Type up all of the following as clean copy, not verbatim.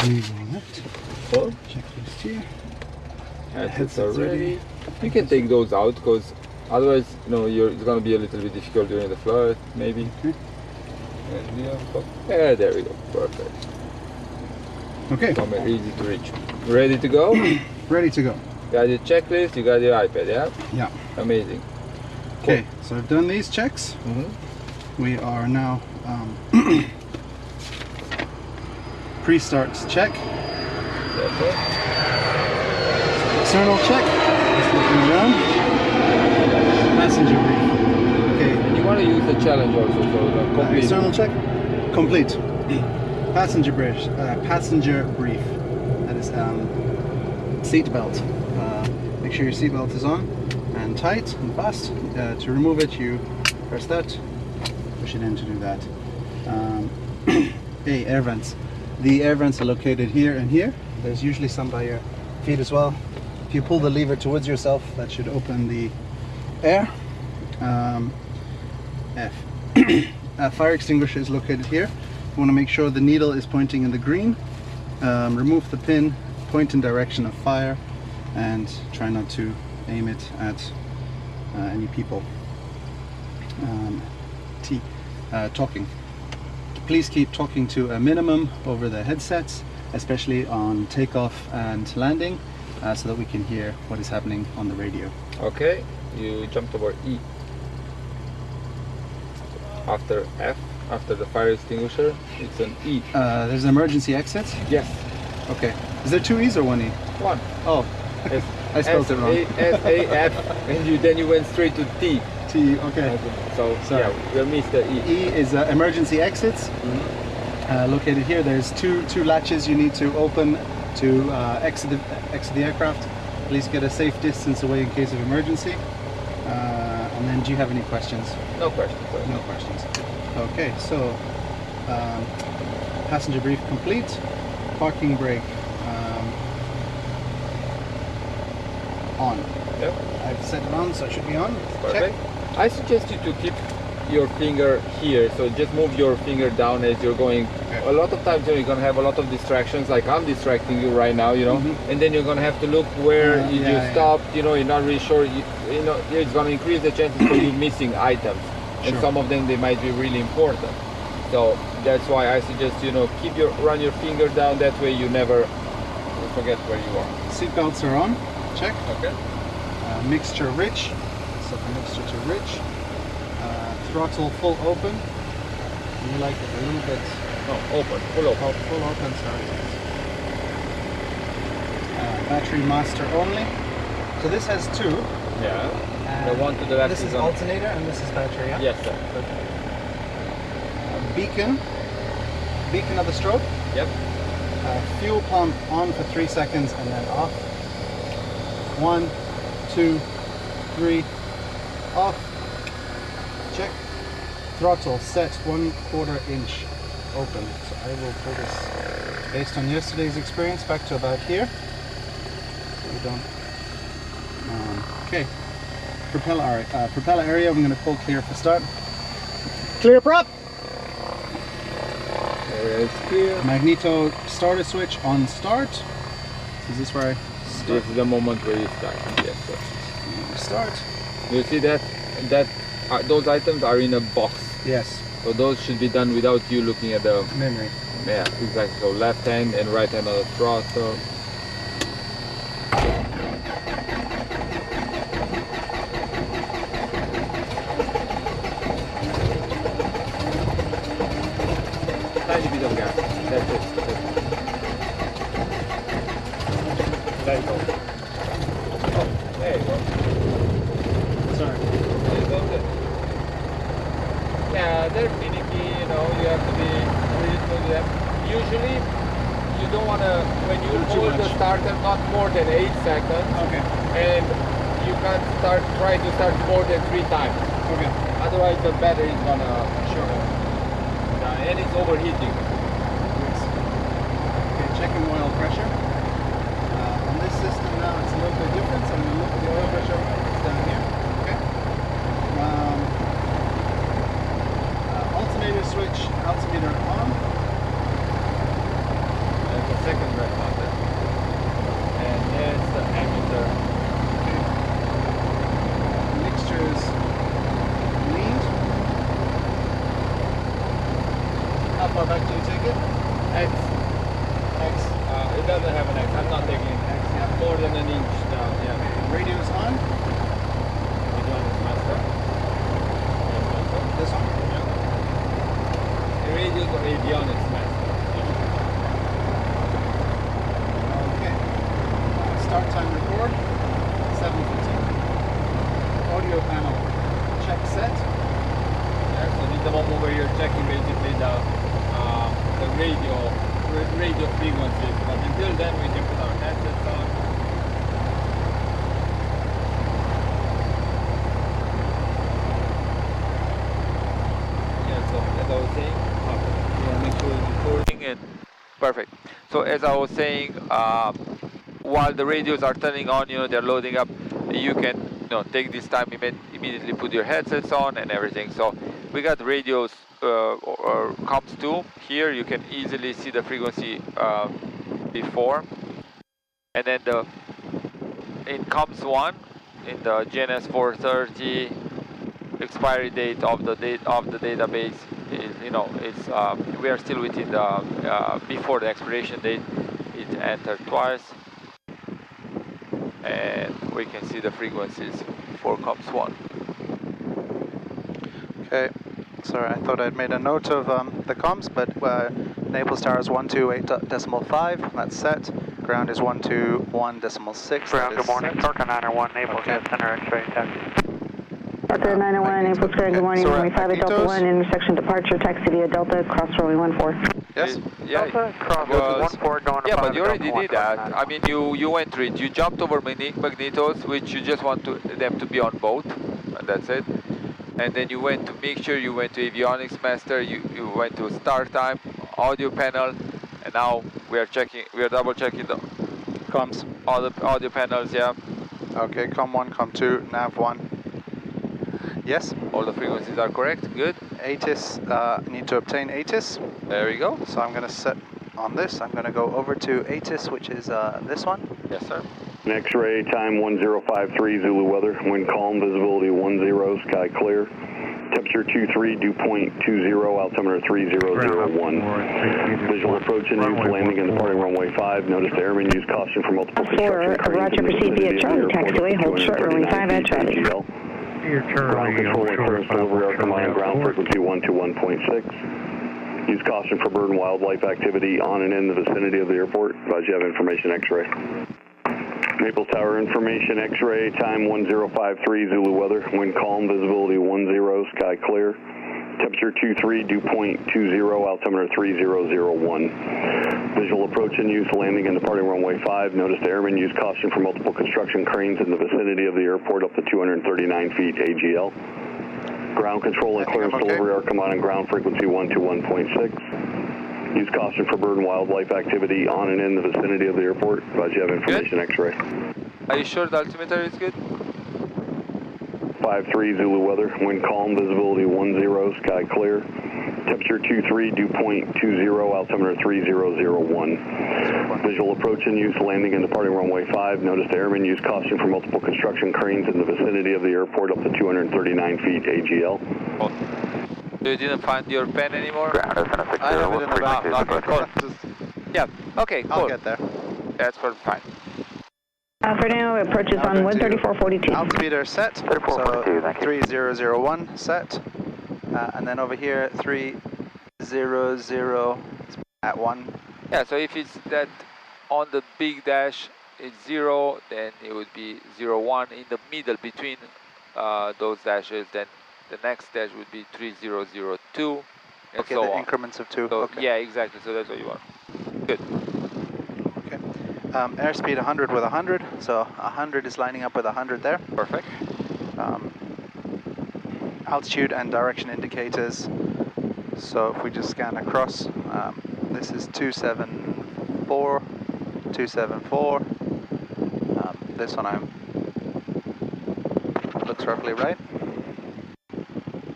Move on left. Oh, Checklist here. headsets are ready. You can take those out because otherwise, it's going to be a little bit difficult during the flight, maybe. Okay. Yeah, there we go. Perfect. Okay. Somewhere easy to reach. Ready to go? Ready to go. You got your checklist, you got your iPad, yeah? Yeah. Amazing. Okay, so I've done these checks. We are now pre-start check. Okay. External check. Just looking around. Passenger brief. Okay. And you want to use the challenge also, so complete. External check. Complete. Passenger brief. Passenger brief. That is seat belt. Make sure your seat belt is on and tight and fast. To remove it, you press that. Push it in to do that. Hey, air vents. The air vents are located here and here. There's usually some by your feet as well. If you pull the lever towards yourself, that should open the air. Fire extinguisher is located here. You want to make sure the needle is pointing in the green. Remove the pin, point in direction of fire, and try not to aim it at any people. Talking. Please keep talking to a minimum over the headsets, especially on takeoff and landing, so that we can hear what is happening on the radio. Okay, you jumped over E. After F, after the fire extinguisher, it's an E. There's an emergency exit? Yes. Okay. Is there two E's or one E? One. Oh, I spelled it wrong. S, A, F, and then you went straight to T. T, okay. So, sorry. Yeah, we missed the E. E is emergency exits. Located here. There's two latches you need to open to exit the aircraft. Please get a safe distance away in case of emergency. And then, do you have any questions? No questions. Sorry. No questions. Okay, so passenger brief complete. Parking brake on. Yep. I've set it on, so it should be on. Perfect. Check. I suggest you to keep your finger here, so just move your finger down as you're going. Okay. A lot of times you're going to have a lot of distractions, like I'm distracting you right now, and then you're going to have to look where you stopped, you're not really sure, it's going to increase the chances for you missing items, and some of them, they might be really important. So that's why I suggest, run your finger down, that way you never forget where you are. Seat belts are on. Check. Okay. Mixture rich. Set the mixture to rich. Throttle full open. You like it a little bit. Oh, open. Full open. Oh, full open, sorry. Battery master only. So this has two. Yeah. The one to the left this is on. alternator and this is battery, yeah? Yes, sir. Beacon. Beacon of the strobe. Yep. Fuel pump on for 3 seconds and then off. 1, 2, 3, off. Check. Throttle set 1/4 inch open. So I will pull this based on yesterday's experience back to about here. So we don't. Okay. Propeller area. I'm going to pull clear for start. Clear prop. There it's clear. Magneto starter switch on start. Is this where I start? This is the moment where you start. Yes, sir. Start. You see that those items are in a box. Yes. So those should be done without you looking at the Memory. Yeah, exactly. So left hand and right hand on the throttle. Tiny bit of gas. That's it. Let go. Oh, there you go. Sorry. Yeah, they're finicky, you have to be reasonable with them. Usually, you don't want to, when you hold the starter, not more than 8 seconds. Okay. And you can't try to start more than 3 times. Okay. Otherwise, the battery is going to, and it's overheating. Okay, checking oil pressure. On this system now, it's a little bit different, so I'm going to look at the oil pressure. It's down here. Okay. Alternator switch, altimeter on. And the second How far back do you take it? X. X. It doesn't have an X. I'm not taking X. Yeah, more than an inch down. Yeah. Radio's on. Radio is master. This one? Yeah. The radio or avionics master. Okay. Start time record. 7:15. Audio panel. Check set. Yeah, so this is the moment where you're checking basically the radio frequencies. But until then, we can put our headsets on. Yeah, so as I was saying, make sure it's recording and perfect. So as I was saying, while the radios are turning on, they're loading up, you can take this time, immediately put your headsets on and everything. So we got radios or comms 2 here. You can easily see the frequency before, and then in comms 1 in the GNS 430 expiry date of the database is, we are still within the before the expiration date. It entered twice, and we can see the frequencies for comms 1. Okay. Sorry, I thought I'd made a note of the comms, but Naples Tower is 128.5. That's set. Ground is 121.6. Ground, good morning. Parker 901, Naples, Okay. Center X-ray, taxi. Delta 901, Naples Square, good morning. Runway 5 at Delta 1, intersection departure, taxi via Delta, cross runway 14. Yes? Yeah, Delta, cross 14, going to yeah, 5 but you already Delta did 1, that. I mean, you went through it. You jumped over magnetos, which you just want them to be on both, and that's it. And then you went to make sure you went to avionics master. You went to start time, audio panel, and now we are double checking the Comms. all the audio panels. Yeah. Okay, COM 1, COM 2, NAV 1. Yes? All the frequencies are correct. Good. ATIS, need to obtain ATIS. There we go. So I'm going to set on this. I'm going to go over to ATIS, which is this one. Yes, sir. X-ray, time 1053, Zulu weather, wind calm, visibility 10, sky clear. Temperature 23, dew point 20, altimeter 3001. Visual approach and use landing and departing runway 5. Notice the airmen use caution for multiple construction cranes. Roger, proceed via Charlie, taxiway, hold short, runway 5 at Charlie. Ground control and clearance delivery are combined ground frequency 121.6. Use caution for bird and wildlife activity on and in the vicinity of the airport. Advise you have information X-ray. Naples Tower information X-ray, time 1053, Zulu weather, wind calm, visibility 10, sky clear. Temperature 23, dew point 20, altimeter 3001. Visual approach and use landing and departing runway 5. Notice the airmen use caution for multiple construction cranes in the vicinity of the airport up to 239 feet AGL. Ground control and clearance delivery are combined ground frequency 121.6. Use caution for bird and wildlife activity on and in the vicinity of the airport. Advise you have information X-ray. Are you sure the altimeter is good? 53 Zulu weather, wind calm, visibility 10, sky clear. Temperature 23, dew point 20, altimeter 3001. Visual approach and use landing and departing runway 5. Notice the airmen use caution for multiple construction cranes in the vicinity of the airport up to 239 feet AGL. So you didn't find your pen anymore? Ground is in a 60. I have it in the back. Okay, cool. Yeah, okay, cool. I'll get there. That's perfect, fine. For now, approach is on 134.42. Altimeter set. 3442, thank you. 3001 set. And then over here, 300 at 1. Yeah, so if it's that on the big dash, it's 0, then it would be 01 in the middle between those dashes, then the next dash would be 3002, and Okay, so the on. increments of 2. So, Okay. yeah, exactly, so that's what you want. Good. Okay. Airspeed 100 with 100, so 100 is lining up with 100 there. Perfect. Altitude and direction indicators. So if we just scan across, this is 274, 274. This one looks roughly right.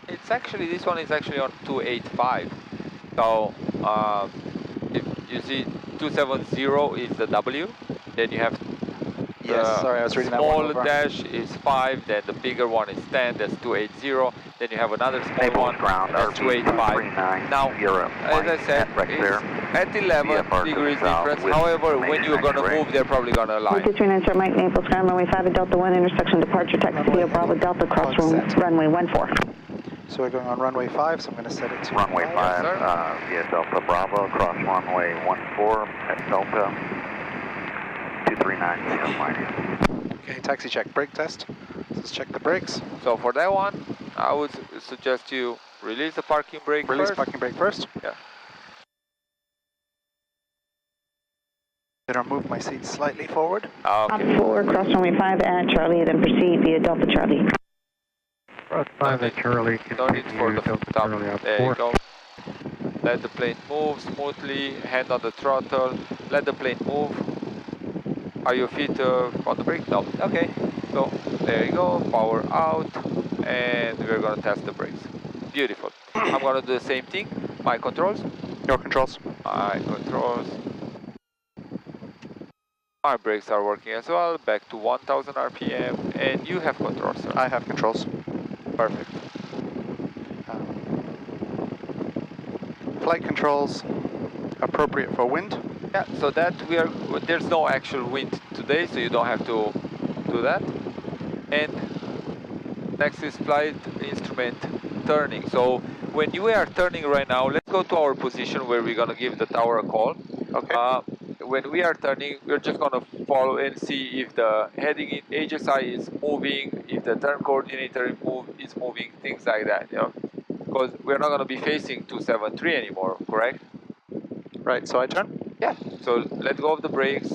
It's actually, this one is actually on 285. So if you see 270 is the W, then you have Yes, sorry, I was reading that one small over. dash is 5, then the bigger one is 10, that's 280. Then you have another small Naples one, ground, that's RV 285. Now, Europe, as I said, right it's there. at 11 VFR to degrees the south difference. with However, when you're going to X-ray. move, they're probably going to align. 239 Mike, Naples ground, runway 5 at Delta 1, intersection departure, taxi via Bravo Delta, cross runway 14. So we're going on runway 5, so I'm going to set it to Runway 5, sir. via Delta Bravo, cross runway 14 at Delta 239 Okay, taxi check, brake test. Let's check the brakes. So for that one, I would suggest you release the parking brake Release first. parking brake first. Yeah. Gonna move my seat slightly forward. Okay. 4, cross runway 5 at Charlie, then proceed via Delta Charlie. Cross 5 at Charlie, No need for the Delta thumb. Charlie out There 4. you go. Let the plane move smoothly, hand on the throttle, let the plane move. Are your feet on the brake? No. Okay. So there you go, power out, and we're gonna test the brakes. Beautiful. I'm gonna do the same thing. My controls. Your controls. My controls. My brakes are working as well. Back to 1000 RPM, and you have controls, sir. I have controls. Perfect. Flight controls appropriate for wind. Yeah, so that there's no actual wind today, so you don't have to do that. And next is flight instrument turning. So when you are turning right now, let's go to our position where we're gonna give the tower a call. Okay. When we are turning, we're just gonna follow and see if the heading in HSI is moving, if the turn coordinator is moving, things like that, you know. Because we're not gonna be facing 273 anymore, correct? Right, so I turn. Yeah, so let go of the brakes.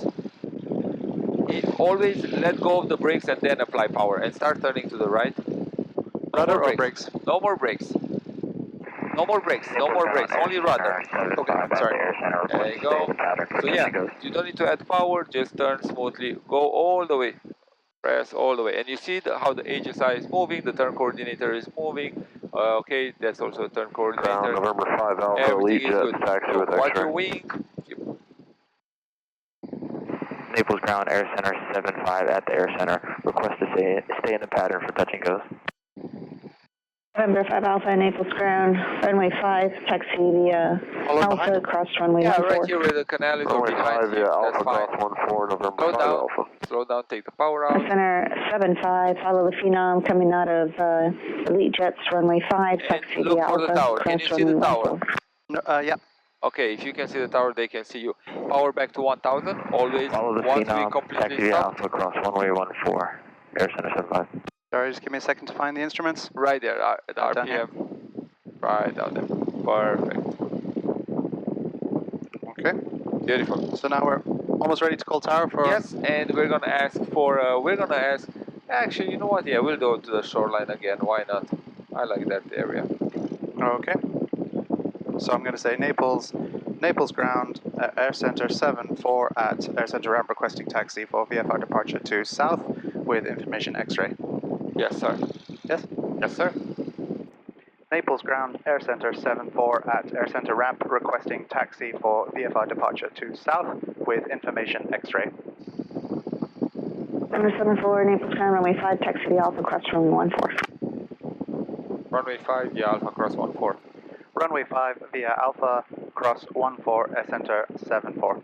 Always let go of the brakes and then apply power and start turning to the right. Rudder or brakes? No more brakes. No more brakes. No more brakes. Only rudder. Okay, sorry. There you go. So yeah, you don't need to add power. Just turn smoothly. Go all the way. Press all the way. And you see how the HSI is moving. The turn coordinator is moving. Okay, that's also a turn coordinator. November 5 Alpha, Everything lead is jet, good. taxi So with watch X-ray. your wing. Naples ground, Air Center 75 at the Air Center. Request to stay in the pattern for touch and goes. November 5 Alpha, Naples ground, runway 5, taxi via Alpha, behind? cross runway Yeah, 14. right here where the canal is or Runway behind 5, you. yeah, That's Alpha fine. cross 14, November Slow 5 down. Alpha. Slow down. Take the power out. Center 75, follow the Phenom coming out of Elite Jets, runway 5, And taxi look via for the Alpha, tower. Can cross you see the runway tower? 14. No, yeah. Okay, if you can see the tower, they can see you. Power back to 1000. Always. Follow the Once we Phenom, completely taxi via stop. Alpha cross runway 14, Air Center 75. Sorry, just give me a second to find the instruments. Right there at Right down here. RPM. Right down there. Perfect. Okay. Beautiful. So now we're almost ready to call tower for... Yes, and we're gonna ask for. Actually, you know what? Yeah, we'll go to the shoreline again. Why not? I like that area. Okay. So I'm going to say Naples ground, Air Center 74 at Air Center ramp requesting taxi for VFR departure to south with information X-ray. Yes, sir. Yes? Yes, sir. Naples ground, Air Center 74 at Air Center ramp requesting taxi for VFR departure to south with information X-ray. Number 74, Naples ground, runway 5, taxi via Alpha, cross runway 14. Runway 5, yeah, Alpha cross 14. Runway 5 via Alpha, cross 14, Air Center 74.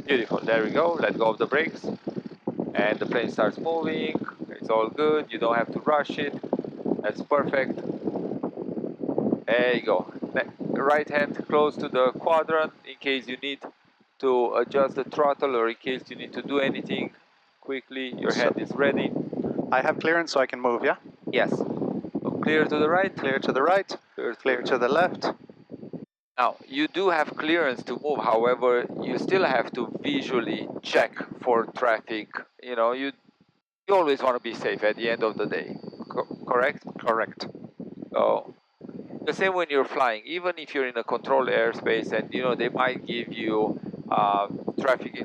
Beautiful. There we go. Let go of the brakes. And the plane starts moving. It's all good. You don't have to rush it. That's perfect. There you go. Right hand close to the quadrant in case you need to adjust the throttle or in case you need to do anything quickly. Your hand is ready. I have clearance so I can move, yeah? Yes. So clear to the right. Clear to the right, clear to the left. Now, you do have clearance to move, however, you still have to visually check for traffic. You know, you always want to be safe at the end of the day, correct? Correct. So, the same when you're flying, even if you're in a controlled airspace and, you know, they might give you traffic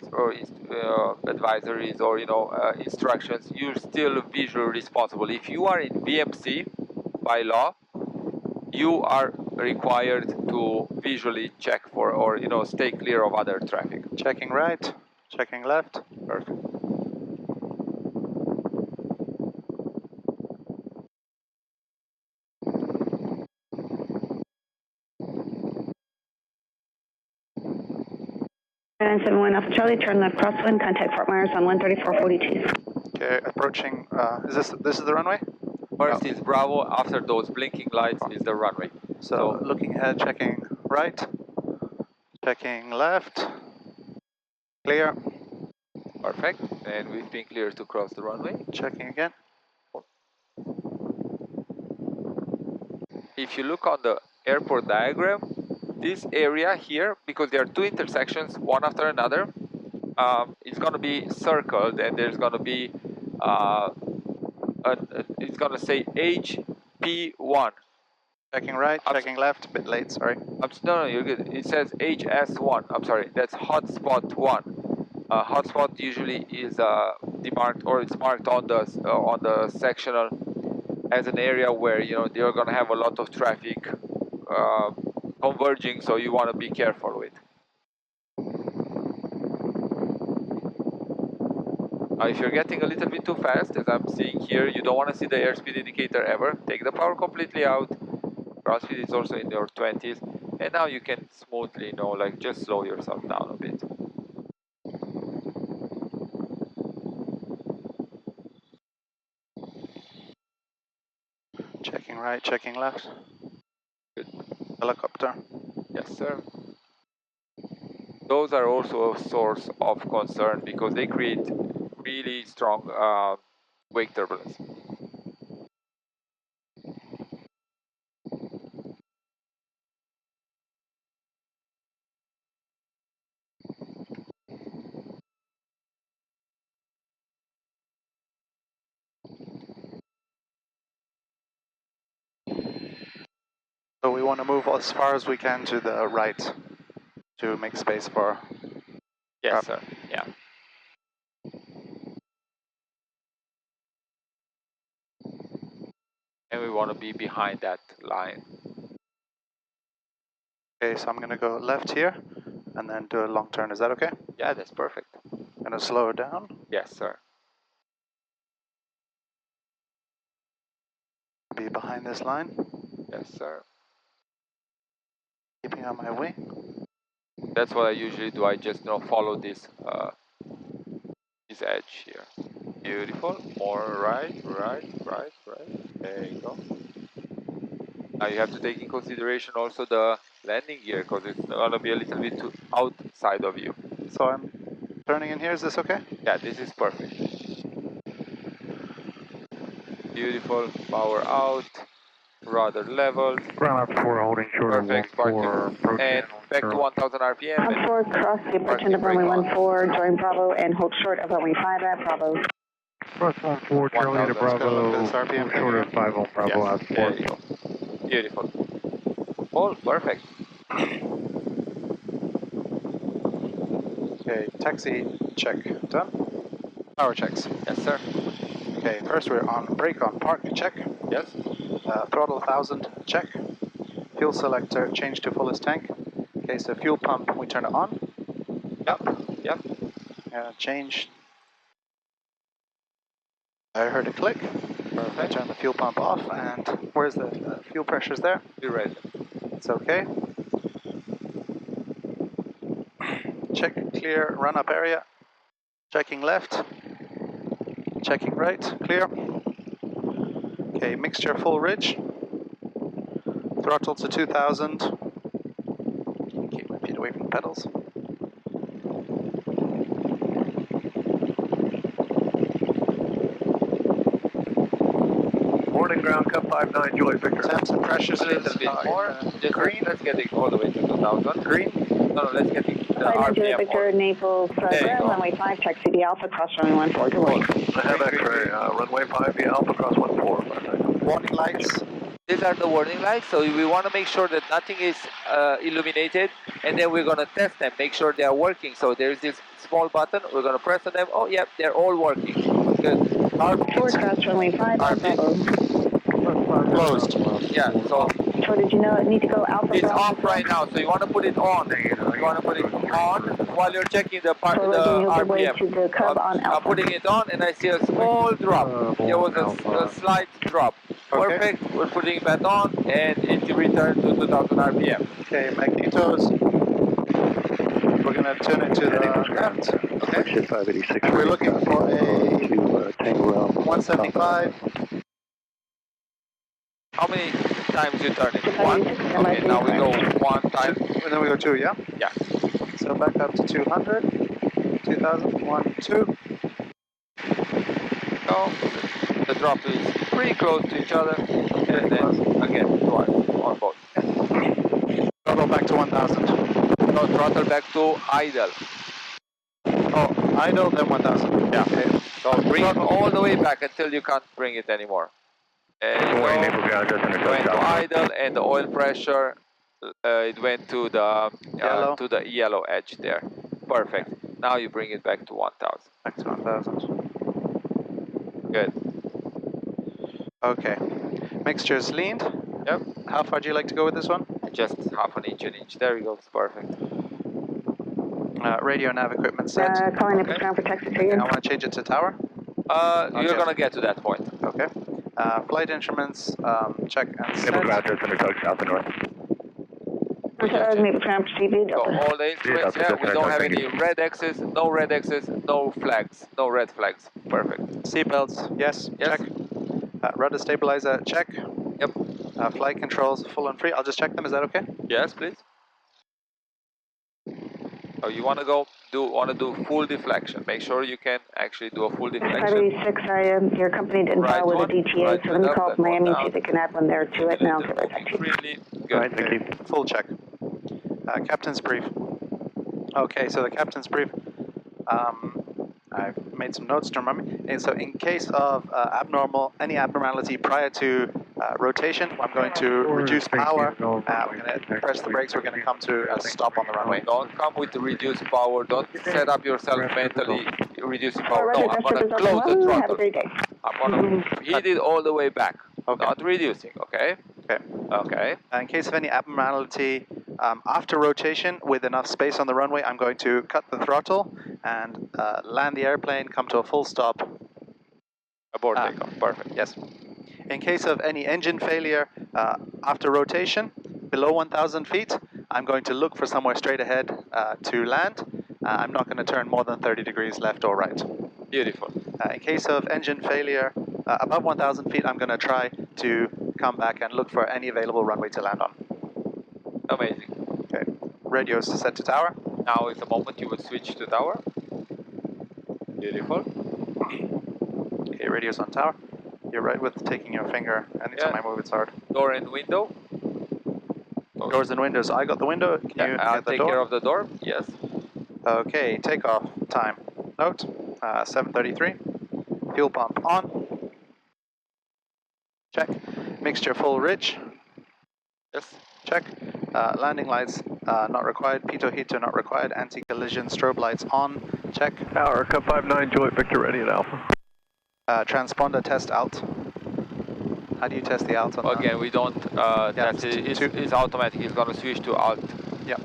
advisories or, you know, instructions, you're still visually responsible. If you are in VMC, by law, you are required to visually check for or, you know, stay clear of other traffic. Checking right, checking left. Perfect. 971 Alpha Charlie, turn left crosswind, contact Fort Myers on 13442. Okay, approaching, this is the runway? First is Bravo, after those blinking lights is the runway. So looking ahead, checking right, checking left, clear. Perfect, and we've been clear to cross the runway. Checking again. If you look on the airport diagram, this area here, because there are two intersections, one after another, it's going to be circled, and there's going to be, it's going to say HP1. Checking right, checking left, a bit late, sorry. No, you're good. It says HS1, I'm sorry, that's hotspot 1. Hotspot usually is demarked, or it's marked on the sectional as an area where you're going to have a lot of traffic converging, so you want to be careful with. If you're getting a little bit too fast, as I'm seeing here, you don't want to see the airspeed indicator ever. Take the power completely out. Ground speed is also in your 20s, and now you can smoothly, just slow yourself down a bit. Checking right, checking left. Good. Helicopter. Yes, sir. Those are also a source of concern because they create really strong wake turbulence. So we want to move as far as we can to the right to make space for... Yes, sir. Yeah. And we want to be behind that line. Okay, so I'm going to go left here and then do a long turn. Is that okay? Yeah, that's perfect. Going to slow it down. Yes, sir. Be behind this line. Yes, sir. Keeping on my wing. That's what I usually do. I just follow this edge here. Beautiful. More right. There you go. Now you have to take in consideration also the landing gear because it's going to be a little bit too outside of you. So I'm turning in here. Is this okay? Yeah, this is perfect. Beautiful. Power out. Rudder leveled. Ground up 4 holding short Perfect. of 14. And back to 1000 RPM. Ground 4, cross the approach of runway 14, join Bravo and hold short of runway 5 at Bravo. Cross 14, Charlie to Bravo, RPM short of 5 on Bravo at 4. There you go. Beautiful. All perfect. Okay, taxi check done. Power checks. Yes, sir. Okay, first we're on brake on park check. Yes. Throttle 1000 check. Fuel selector change to fullest tank. Okay, so fuel pump we turn it on. Yep. Change. I heard a click. Perfect. I turn the fuel pump off, and where's the fuel pressures there? Be ready. It's okay. Check clear run up area. Checking left. Checking right. Clear. Okay, mixture full ridge. Throttle to 2000. Keep my feet away from the pedals. Morning, ground cup 59, Julie Victor. Temps and pressures A little bit more. Just green. Let's get it all the way to 2000. Green. No, let's get it the 5 Julie RPM Victor, Naples, runway 5, check CD Alpha, cross runway 14, good morning. I have X-ray, runway 5, via Alpha, cross 14. Warning lights. These are the warning lights, so we want to make sure that nothing is illuminated, and then we're going to test them, make sure they are working. So there's this small button, we're going to press on them. Oh, yep, they're all working. Good. Forward cross runway 5, Bravo. Closed. Yeah, so So did you need to go Alpha? it's Bravo? off right now, so you want to put it on. You want to put it on while you're checking the RPM. To the curb on I'm Alpha. putting it on, and I see a small drop. There was a slight drop. Okay. Perfect. We're putting it back on, and it returned to 2000 RPM. Okay, magnetos. We're going to turn it to the left. Okay. Ship 586. And we're looking for a to Tango Alpha. 175. How many times you turn it? Ship One? 586, Okay, now we go one time. And then we go 2, yeah? Yeah. So back up to 200, 2000, 1, 2. Go. The drop is pretty close to each other. And then again, twice on both. Throttle back to 1000. No, throttle back to idle. Oh, idle, then 1000. Yeah. Okay. So bring it all the way back until you can't bring it anymore. And you go, it went to idle, and the oil pressure, it went to the yellow edge there. Perfect. Now you bring it back to 1000. Back to 1000. Good. Okay. Mixture's leaned. Yep. How far do you like to go with this one? Just half an inch. There we go. It's perfect. Radio nav equipment set. Calling Naples ground for taxi 3. I want to change it to tower. You're gonna get to that point. Okay. Flight instruments, check and set. Naval ground, just under south and north. Naples ground for CV, So Delta. all the instruments, yeah, we don't have any red X's, no red X's, no flags, no red flags. Perfect. Seatbelts, yes, Yes. check. Rudder stabilizer, check. Yep. Flight controls, full and free. I'll just check them, is that okay? Yes, please. Oh, you want to do full deflection. Make sure you can actually do a full deflection. 586, your company didn't Right file with one, a DTA, right so let me up, call then Miami, one see if down. they can add one there to it, and I'll get right back to you. Really good. All right, thank you. Full check. Captain's brief. Okay, so the captain's brief. I've made some notes to remember. And so in case of any abnormality prior to rotation, I'm going to reduce power. We're going to press the brakes. We're going to come to a stop on the runway. Don't come with reduced power. Don't set up yourself mentally reducing power. Roger, No, I'm that's going to your close the Have a throttle. great day. I'm going to heat it all the way back. Okay. Not reducing, okay? Okay. Okay. In case of any abnormality after rotation with enough space on the runway, I'm going to cut the throttle and land the airplane, come to a full stop. Abort takeoff. Perfect. Yes. In case of any engine failure after rotation, below 1,000 feet, I'm going to look for somewhere straight ahead to land. I'm not going to turn more than 30 degrees left or right. Beautiful. In case of engine failure above 1,000 feet, I'm going to try to come back and look for any available runway to land on. Amazing. Okay. Radio's set to tower. Now is the moment you will switch to tower. Beautiful. Okay, radio's on tower. You're right with taking your finger. Anytime I move, it's hard. Door and window. Doors and windows. I got the window. Can you I'll get the take door? care of the door. Yes. Okay, takeoff time. Note, 7:33. Fuel pump on. Check. Mixture full rich. Yes. Check. Landing lights not required. Pitot heater not required. Anti-collision strobe lights on. Check. Tower, Cup 59, Joy Victor ready at Alpha. Transponder test alt. How do you test the alt on that? Again, we don't. It's automatic. It's going to switch to alt. Yeah.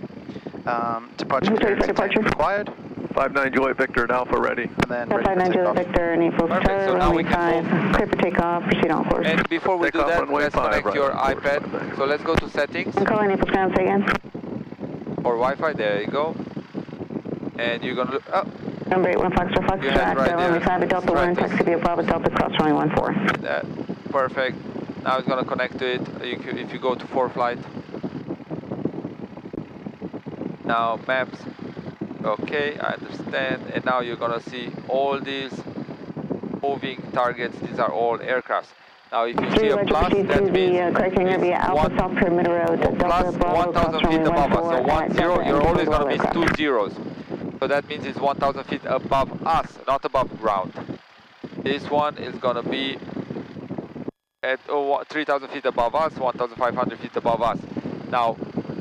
Departure Ready clearance for departure? required. 59 Joy Victor at Alpha ready. And then ready for 59 takeoff. Victor, Naples Perfect, Tower, so now we runway can 5, clear for takeoff, proceed on course. And before we do Takeoff that, runway let's 5, connect right your on course, iPad. 59. So let's go to settings I'm calling Naples ground, say again. or Wi-Fi. There you go. And you're going to look. Oh, Number 81 Foxtrot You have Foxtrot, right runway there. 5 at Delta 1, Practice. taxi via Bravo Delta, cross runway 14. that. Perfect. Now it's going to connect to it. If you go to 4 flight. Now maps. Okay, I understand. And now you're going to see all these moving targets. These are all aircrafts. Now if you see a plus, that means correct hangar via Alpha South Perimeter Road, plus Delta Bravo, 1,000 cross feet runway above us. So 14 1 0, you're always going to miss aircraft. 2 zeros. So that means it's 1,000 feet above us, not above ground. This one is going to be at 3,000 feet above us, 1,500 feet above us. Now,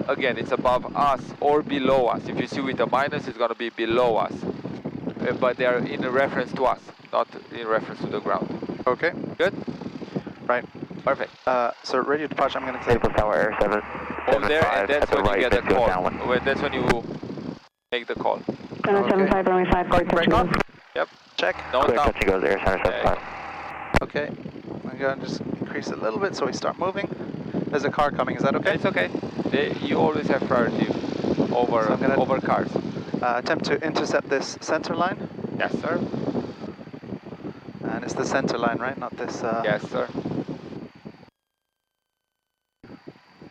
again, it's above us or below us. If you see with a minus, it's going to be below us. But they are in reference to us, not in reference to the ground. Okay. Good? Right. Perfect. So radio departure, I'm going to take Naples Tower Air 7. Hold there, and that's at the when you right, get a then go call. downwind. That's when you make the call. 775, runway 5, clear touch Break and on. go. Yep. check. No Clear stop. touch and goes Air Center 75. Okay. I'm going to just increase it a little bit so we start moving. There's a car coming, is that okay? It's okay. You always have priority over, So I'm gonna- over cars. Attempt to intercept this center line. Yes, sir. And it's the center line, right? Not this... Yes, sir.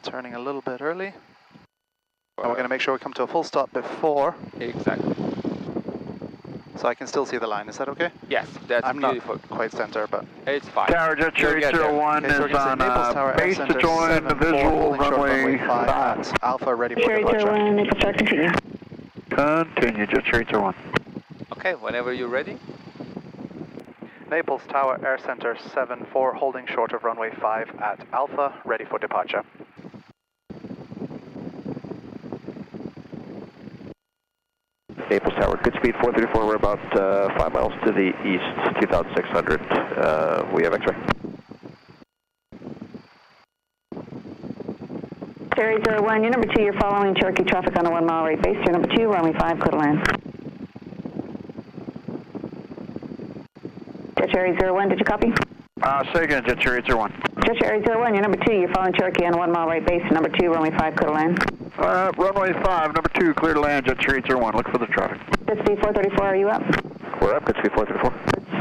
Turning a little bit early. And we're going to make sure we come to a full stop before. Exactly. So I can still see the line. Is that okay? Yes, that's I'm beautiful. not quite center, but... It's fine. Tower Jet Cherry You'll get there. 01 Okay, so we're is going to say on Naples Tower, base Air to Center join the 7, 4, visual holding short runway 5 at Alpha, ready for Cherry departure. 01, Naples Tower, continue. Continue, Jet Cherry 01. Okay, whenever you're ready. Naples Tower, Air Center 7-4, holding short of runway 5 at Alpha, ready for departure. Naples Tower, good speed 434, we're about 5 miles to the east, 2,600. We have X-ray. Cherry 01, you're number 2, you're following Cherokee traffic on a 1 mile rate base. You're number 2, runway 5, clear to land. Jet Cherry 01, did you copy? Say again, Jet Cherry 01. Jet Cherry 01, you're number 2, you're following Cherokee on a 1 mile rate base. Number 2, runway 5, clear to land. Runway 5, number 2, clear to land, Jet Cherry 01. Look for the traffic. Jet speed 434, are you up? We're up, good speed 434.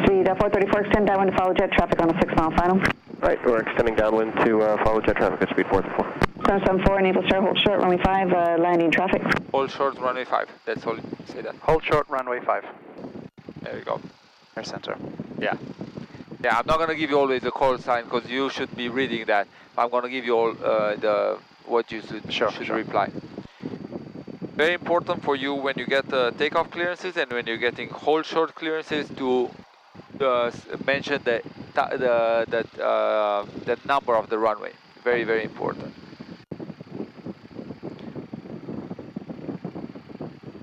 Speed 434, extend downwind to follow jet traffic on a 6 mile final. Right, we're extending downwind to follow jet traffic at speed 434. 774, enable start, hold short, runway 5, landing traffic. Hold short, runway 5. That's all. Say that. Hold short, runway 5. There you go. Air Center. Yeah. Yeah, I'm not going to give you always the call sign because you should be reading that. I'm going to give you all what you should reply. Very important for you when you get takeoff clearances and when you're getting hold short clearances to mention the number of the runway. Very, very important.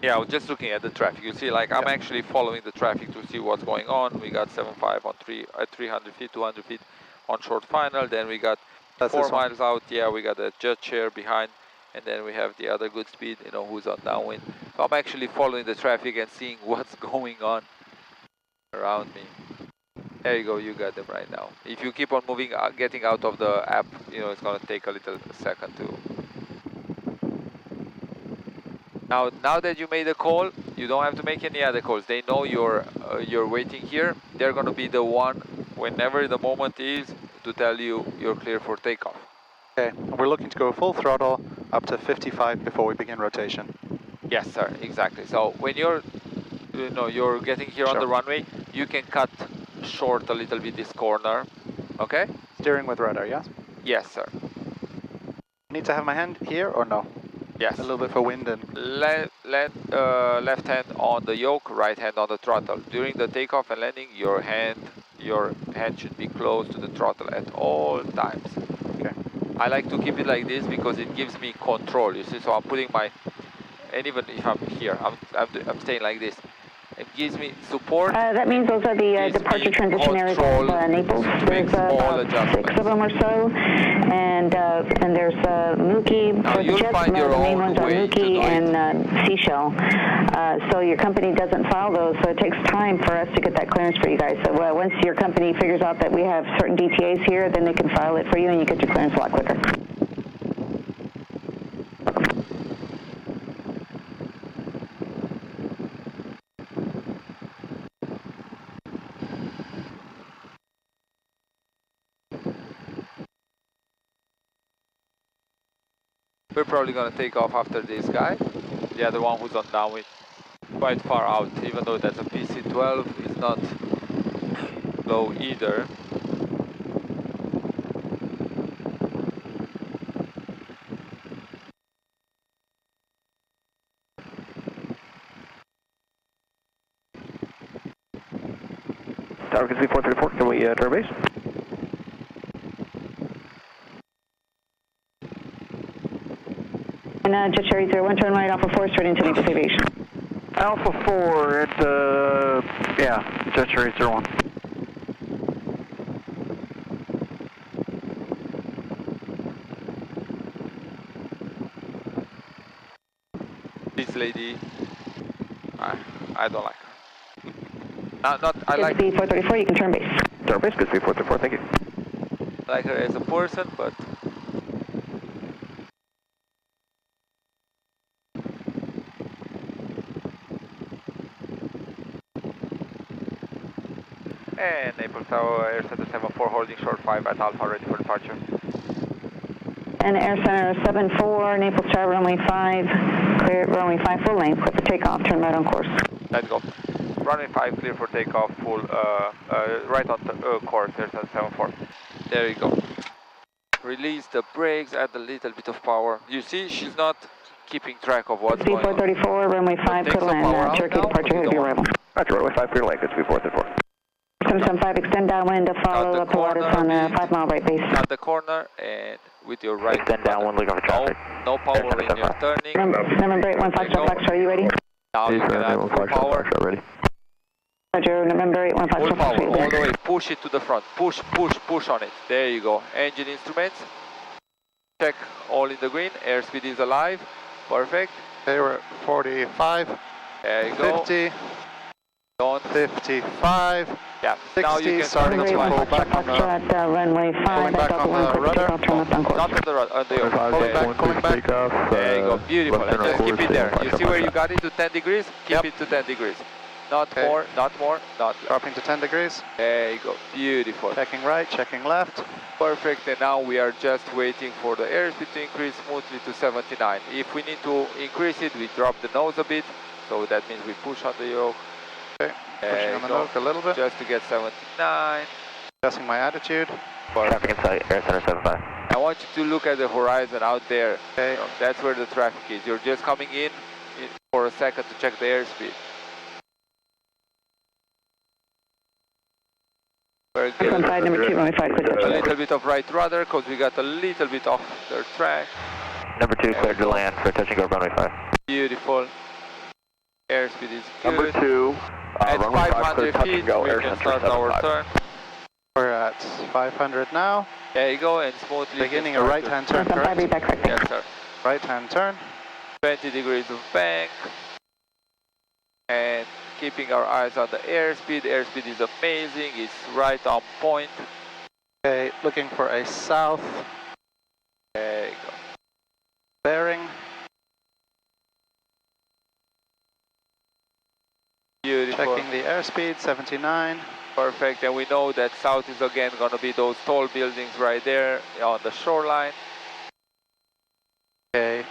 Yeah, I was just looking at the traffic. You see, like, I'm actually following the traffic to see what's going on. We got 75 on 300 feet, 200 feet on short final. Then we got 4 miles out. Yeah, we got a jet chair behind. And then we have the other good speed, you know, who's on downwind. So I'm actually following the traffic and seeing what's going on around me. There you go, you got them right now. If you keep on moving, getting out of the app, you know, it's going to take a little second to... Now that you made a call, you don't have to make any other calls. They know you're waiting here. They're going to be the one, whenever the moment is, to tell you you're clear for takeoff. Okay, we're looking to go full throttle up to 55 before we begin rotation. Yes, sir, exactly. So when you're getting here on the runway, you can cut short a little bit this corner, okay? Steering with rudder, yes? Yes, sir. Need to have my hand here or no? Yes. A little bit for wind and... Left hand on the yoke, right hand on the throttle. During the takeoff and landing, your hand should be close to the throttle at all times. Okay. I like to keep it like this because it gives me control, you see, so I'm putting my, and even if I'm here, I'm staying like this. It gives me support. That means those are the departure transition areas of Naples. There's about 6 of them or so, and there's Mookie for the jets, the main ones are Mookie and Seashell. So your company doesn't file those, so it takes time for us to get that clearance for you guys. So once your company figures out that we have certain DTAs here, then they can file it for you and you get your clearance a lot quicker. We're probably going to take off after this guy. The other one who's on downwind, quite far out, even though that's a PC-12, it's not low either. Tower can see 434, can we turn base? And Jet Cherry 01, turn right Alpha 4, straight into Naples Aviation. Alpha 4 at, Jet Cherry 01. This lady, I don't like her. I like speed 434, you can turn base. Turn base, good speed 434, thank you. I like her as a person, but And Naples Tower, Air Center 74 holding short 5 at Alpha, ready for departure. And Air Center 74, Naples Tower, runway 5, clear runway 5 full length, clear for takeoff, turn right on course. Let's go. Runway 5 clear for takeoff, full, right on course, Air Center 74. There you go. Release the brakes, add a little bit of power. You see, she's not keeping track of what's going on. 434, runway 5, clear land, Cherokee departure, here's your arrival. Roger, runway 5 clear length, it's 434. 775, extend downwind to follow up the waters on a 5 mile right base. At the corner and with your right. Extend downwind, looking for traffic. No power in your turning. November 8, 1 Foxtrot, are you ready? Now you can add full power. Ready. Roger, November 8, 1 Full Foxtrot, power, all the way. Push it to the front. Push, push, push on it. There you go. Engine instruments. Check all in the green. Airspeed is alive. Perfect. They were at 45. There you go. 50. Don't. 55. Yeah. 60, now you can starting to pull back on the runway 5, back on the rudder. turn left on course. Not on the rudder, on the Pulling back. There you go, beautiful. And just keep it there. You see where you got it to 10 degrees? Keep it to 10 degrees. Not more, not more, not less. Dropping to 10 degrees. There you go, beautiful. Checking right, checking left. Perfect, and now we are just waiting for the airspeed to increase smoothly to 79. If we need to increase it, we drop the nose a bit. So that means we push on the yoke. Okay, pushing on the nose a little bit. Just to get 79. Adjusting my attitude. Traffic inside, Air Center 75. I want you to look at the horizon out there. Okay. So that's where the traffic is. You're just coming in for a second to check the airspeed. Very good. Number 2, runway 5, clear. A little bit of right rudder because we got a little bit off their track. Number 2 cleared to land for touch and go runway 5. Beautiful. Airspeed is good. Number 2, at runway 5 clear 500 touch feet, and go, we Air can Center start our 75. turn. We're at 500 now. There you go, and smoothly. Beginning a right-hand turn, correct? Yes, sir. Right-hand turn. 20 degrees of bank. And keeping our eyes on the airspeed. Airspeed is amazing. It's right on point. Okay, looking for a south There you go. bearing. Beautiful. Checking the airspeed, 79. Perfect, and we know that south is again going to be those tall buildings right there on the shoreline. Okay,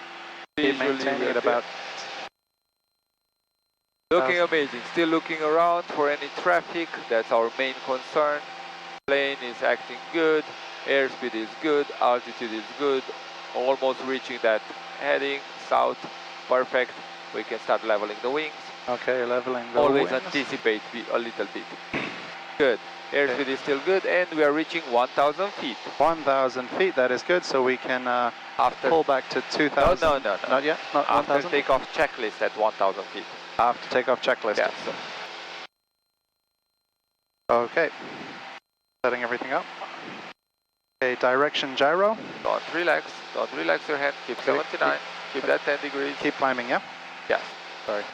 maintaining it about. Looking amazing, still looking around for any traffic, that's our main concern. Plane is acting good, airspeed is good, altitude is good, almost reaching that heading, south, perfect. We can start leveling the wings. Okay, leveling the Always wings. anticipate a little bit. Good. Airspeed is still good, and we are reaching 1,000 feet. 1,000 feet, that is good, so we can pull back to 2,000. No. Not yet? Not After 1,000? takeoff checklist at 1,000 feet. After takeoff checklist. Yeah. Okay. Setting everything up. Okay, direction gyro. Don't relax your hand, keep 79, keep that 10 degrees. Keep climbing, yeah? Yes. Sorry.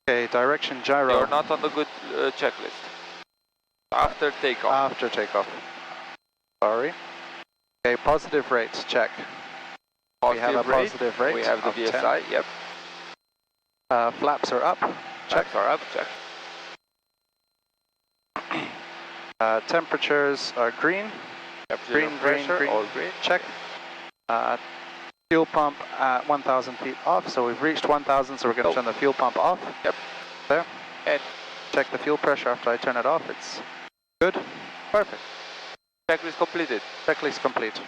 Okay, direction gyro. You're not on the good checklist. After takeoff. After takeoff. Sorry. Okay, positive rate, check. We have a positive rate. We have the of 10. VSI, yep. Flaps are up. Check. Flaps are up, check. Temperatures are green. Green, pressure, all green. Check. Fuel pump at 1,000 feet off, so we've reached 1,000, so we're going to turn the fuel pump off. Yep. There. And check the fuel pressure after I turn it off. It's good. Perfect. Checklist completed. Checklist complete.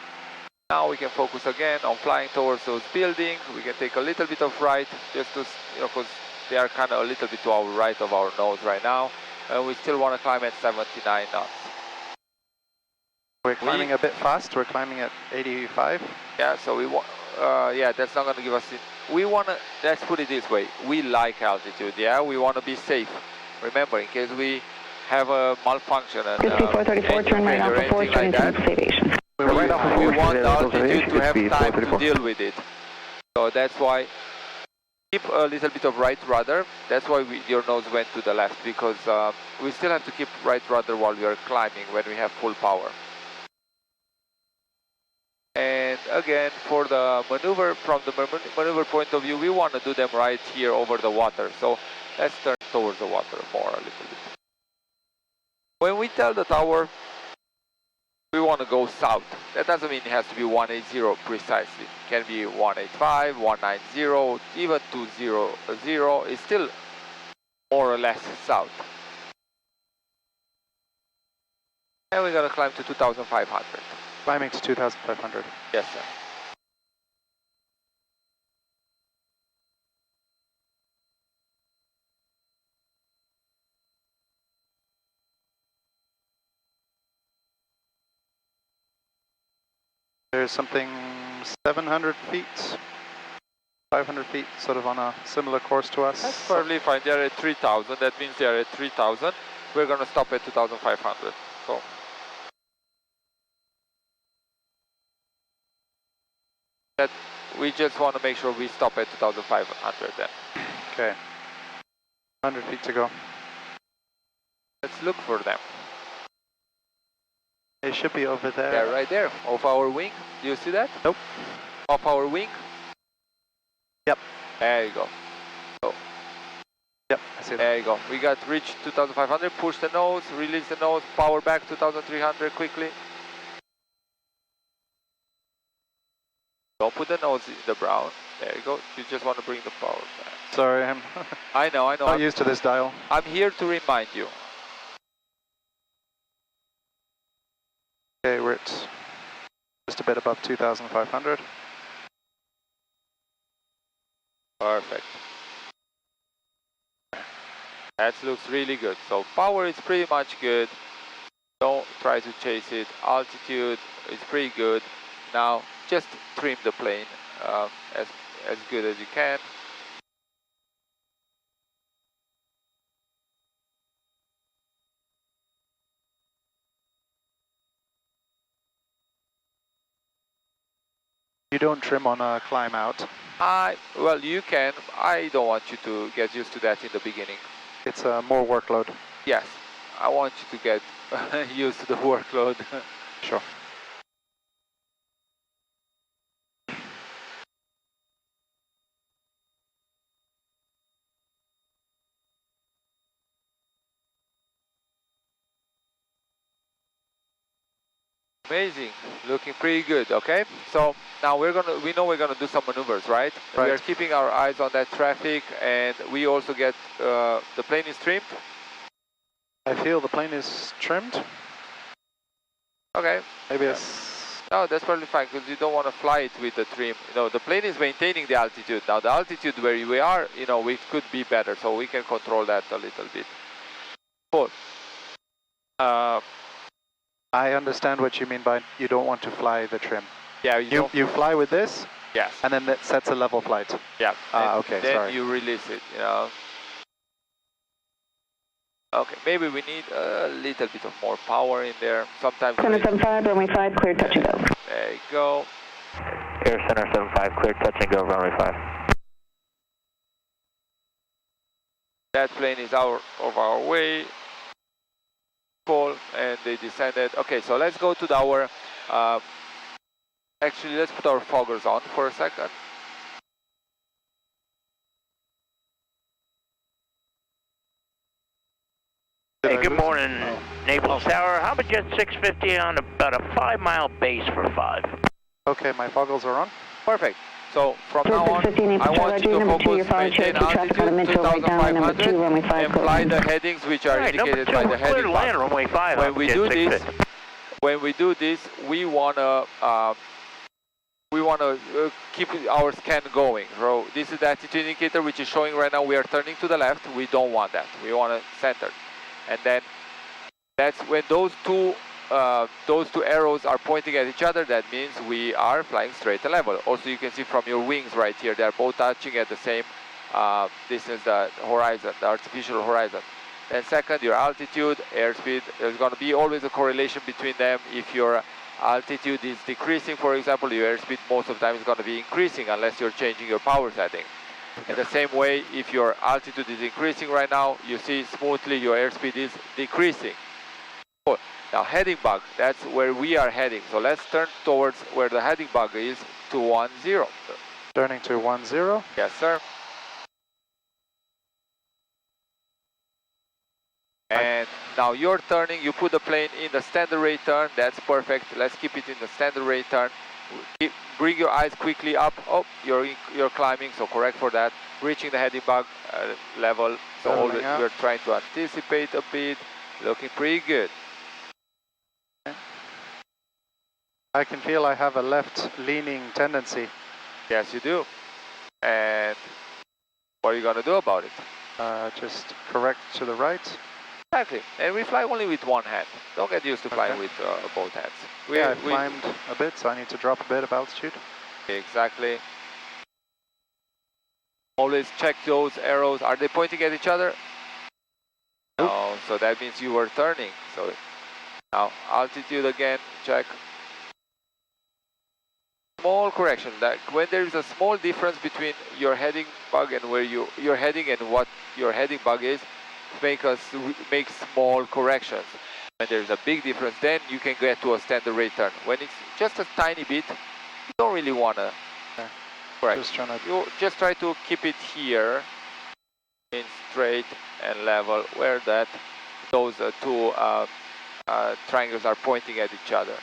Now we can focus again on flying towards those buildings. We can take a little bit of right, just to, because they are kind of a little bit to our right of our nose right now. And we still want to climb at 79 knots. We're climbing a bit fast. We're climbing at 85. Yeah, so we want, yeah, that's not going to give us, we want to, let's put it this way, we like altitude, yeah, we want to be safe. Remember, in case we have a malfunction and 5434, turn right off before turning to aviation. We want the altitude to have time to deal with it. So that's why keep a little bit of right rudder. That's why your nose went to the left, because we still have to keep right rudder while we are climbing when we have full power. And again, for the maneuver, from the maneuver point of view, we want to do them right here over the water. So let's turn towards the water more a little bit. When we tell the tower we want to go south, that doesn't mean it has to be 180 precisely. It can be 185, 190, even 200. It's still more or less south. And we're going to climb to 2,500. Climbing to 2,500. Yes, sir. There's something 700 feet, 500 feet, sort of on a similar course to us. That's probably fine. They're at 3,000. That means they're at 3,000. We're going to stop at 2,500. So. That we just want to make sure we stop at 2,500 then. Okay. 100 feet to go. Let's look for them. They should be over there. They're right there, off our wing. Do you see that? Nope. Off our wing? Yep. There you go. So, yep, I see that. there you go. We got reached 2,500, push the nose, release the nose, power back 2,300 quickly. Don't put the nose in the brown. There you go. You just want to bring the power back. Sorry, I'm I know. not used to this dial. I'm here to remind you. Okay, we're at just a bit above 2,500. Perfect. That looks really good. So power is pretty much good. Don't try to chase it. Altitude is pretty good. Now just trim the plane as good as you can. You don't trim on a climb out. Well, you can. I don't want you to get used to that in the beginning. It's more workload. Yes, I want you to get used to the workload. Sure. Amazing, looking pretty good. Okay, so now we know we're gonna do some maneuvers, right? Right. We are keeping our eyes on that traffic, and we also get the plane is trimmed. I feel the plane is trimmed. Okay. Maybe Yeah. it's... No, that's probably fine because you don't want to fly it with the trim. You know, the plane is maintaining the altitude. Now the altitude where we are, you know, we could be better, so we can control that a little bit. Cool. I understand what you mean by you don't want to fly the trim. Yeah, you fly with this, yes, and then that sets a level flight. yeah. Okay, then sorry. you release it. You know. Okay, maybe we need a little bit of more power in there. Sometimes. 775, runway 5, clear, touch and go. There you go. Air Center 75, clear, touch and go, runway 5. That plane is out of our way. Cool, and they descended. Okay, so let's go to our. Actually, let's put our foggers on for a second. Hey, good morning, Naples Tower. How about Jet 650 on about a 5-mile base for 5? Okay, my foggles are on. Perfect. So from now on, I want you to focus, maintain altitude 2,500 and fly the headings which are indicated by the heading bar. Runway 5. When we do this, we wanna keep our scan going. So this is the attitude indicator which is showing right now we are turning to the left. We don't want that. We want to center, and then that's when those two arrows are pointing at each other. That means we are flying straight and level. Also, you can see from your wings right here, they are both touching at the same distance, the horizon, the artificial horizon. Then second, your altitude, airspeed. There's going to be always a correlation between them. If your altitude is decreasing, for example, your airspeed most of the time is going to be increasing unless you're changing your power setting. In the same way, if your altitude is increasing right now, you see smoothly your airspeed is decreasing. Cool. Now heading bug, that's where we are heading. So let's turn towards where the heading bug is, to 10. Turning to 10. Yes, sir. And now you're turning, you put the plane in the standard rate turn, that's perfect. Let's keep it in the standard rate turn. Bring your eyes quickly up. Oh, you're climbing, so correct for that. Reaching the heading bug level, so always we're trying to anticipate a bit. Looking pretty good. I can feel I have a left-leaning tendency. Yes, you do. And what are you going to do about it? Just correct to the right. Exactly. And we fly only with one hand. Don't get used to flying with both hands. I climbed a bit, so I need to drop a bit of altitude. Exactly. Always check those arrows. Are they pointing at each other? No, so that means you were turning. So now altitude again, check. Small correction. That when there is a small difference between your heading bug and where you're heading and what your heading bug is, make small corrections. When there's a big difference, then you can get to a standard rate turn. When it's just a tiny bit, you don't really want to correct. You just try to keep it here in straight and level where those two triangles are pointing at each other.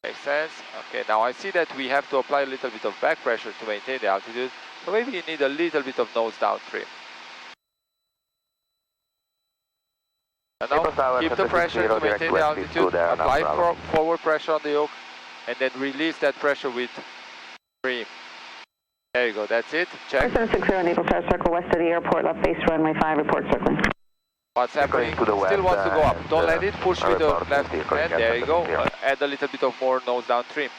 Makes sense? Okay, now I see that we have to apply a little bit of back pressure to maintain the altitude, so maybe you need a little bit of nose down trim. And now keep the pressure to maintain the altitude, apply forward pressure on the yoke, and then release that pressure with trim. There you go, that's it, check. 760 Naples Tower, circle west of the airport, left base runway 5, report circling. What's happening? Still wants to go up. Don't let it push with the left hand. There you go. Add a little bit of more nose down trim.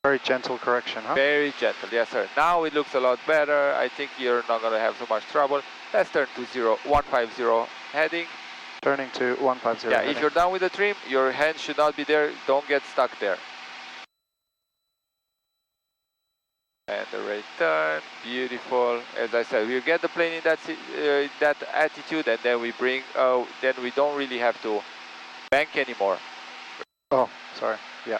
Very gentle correction, huh? Very gentle, yes sir. Now it looks a lot better. I think you're not going to have so much trouble. Let's turn to 150 heading. Turning to 150 Yeah, heading. if you're done with the trim, your hand should not be there. Don't get stuck there. And the right turn, beautiful. As I said, we get the plane in that attitude, and then we then we don't really have to bank anymore. Oh, sorry. Yeah.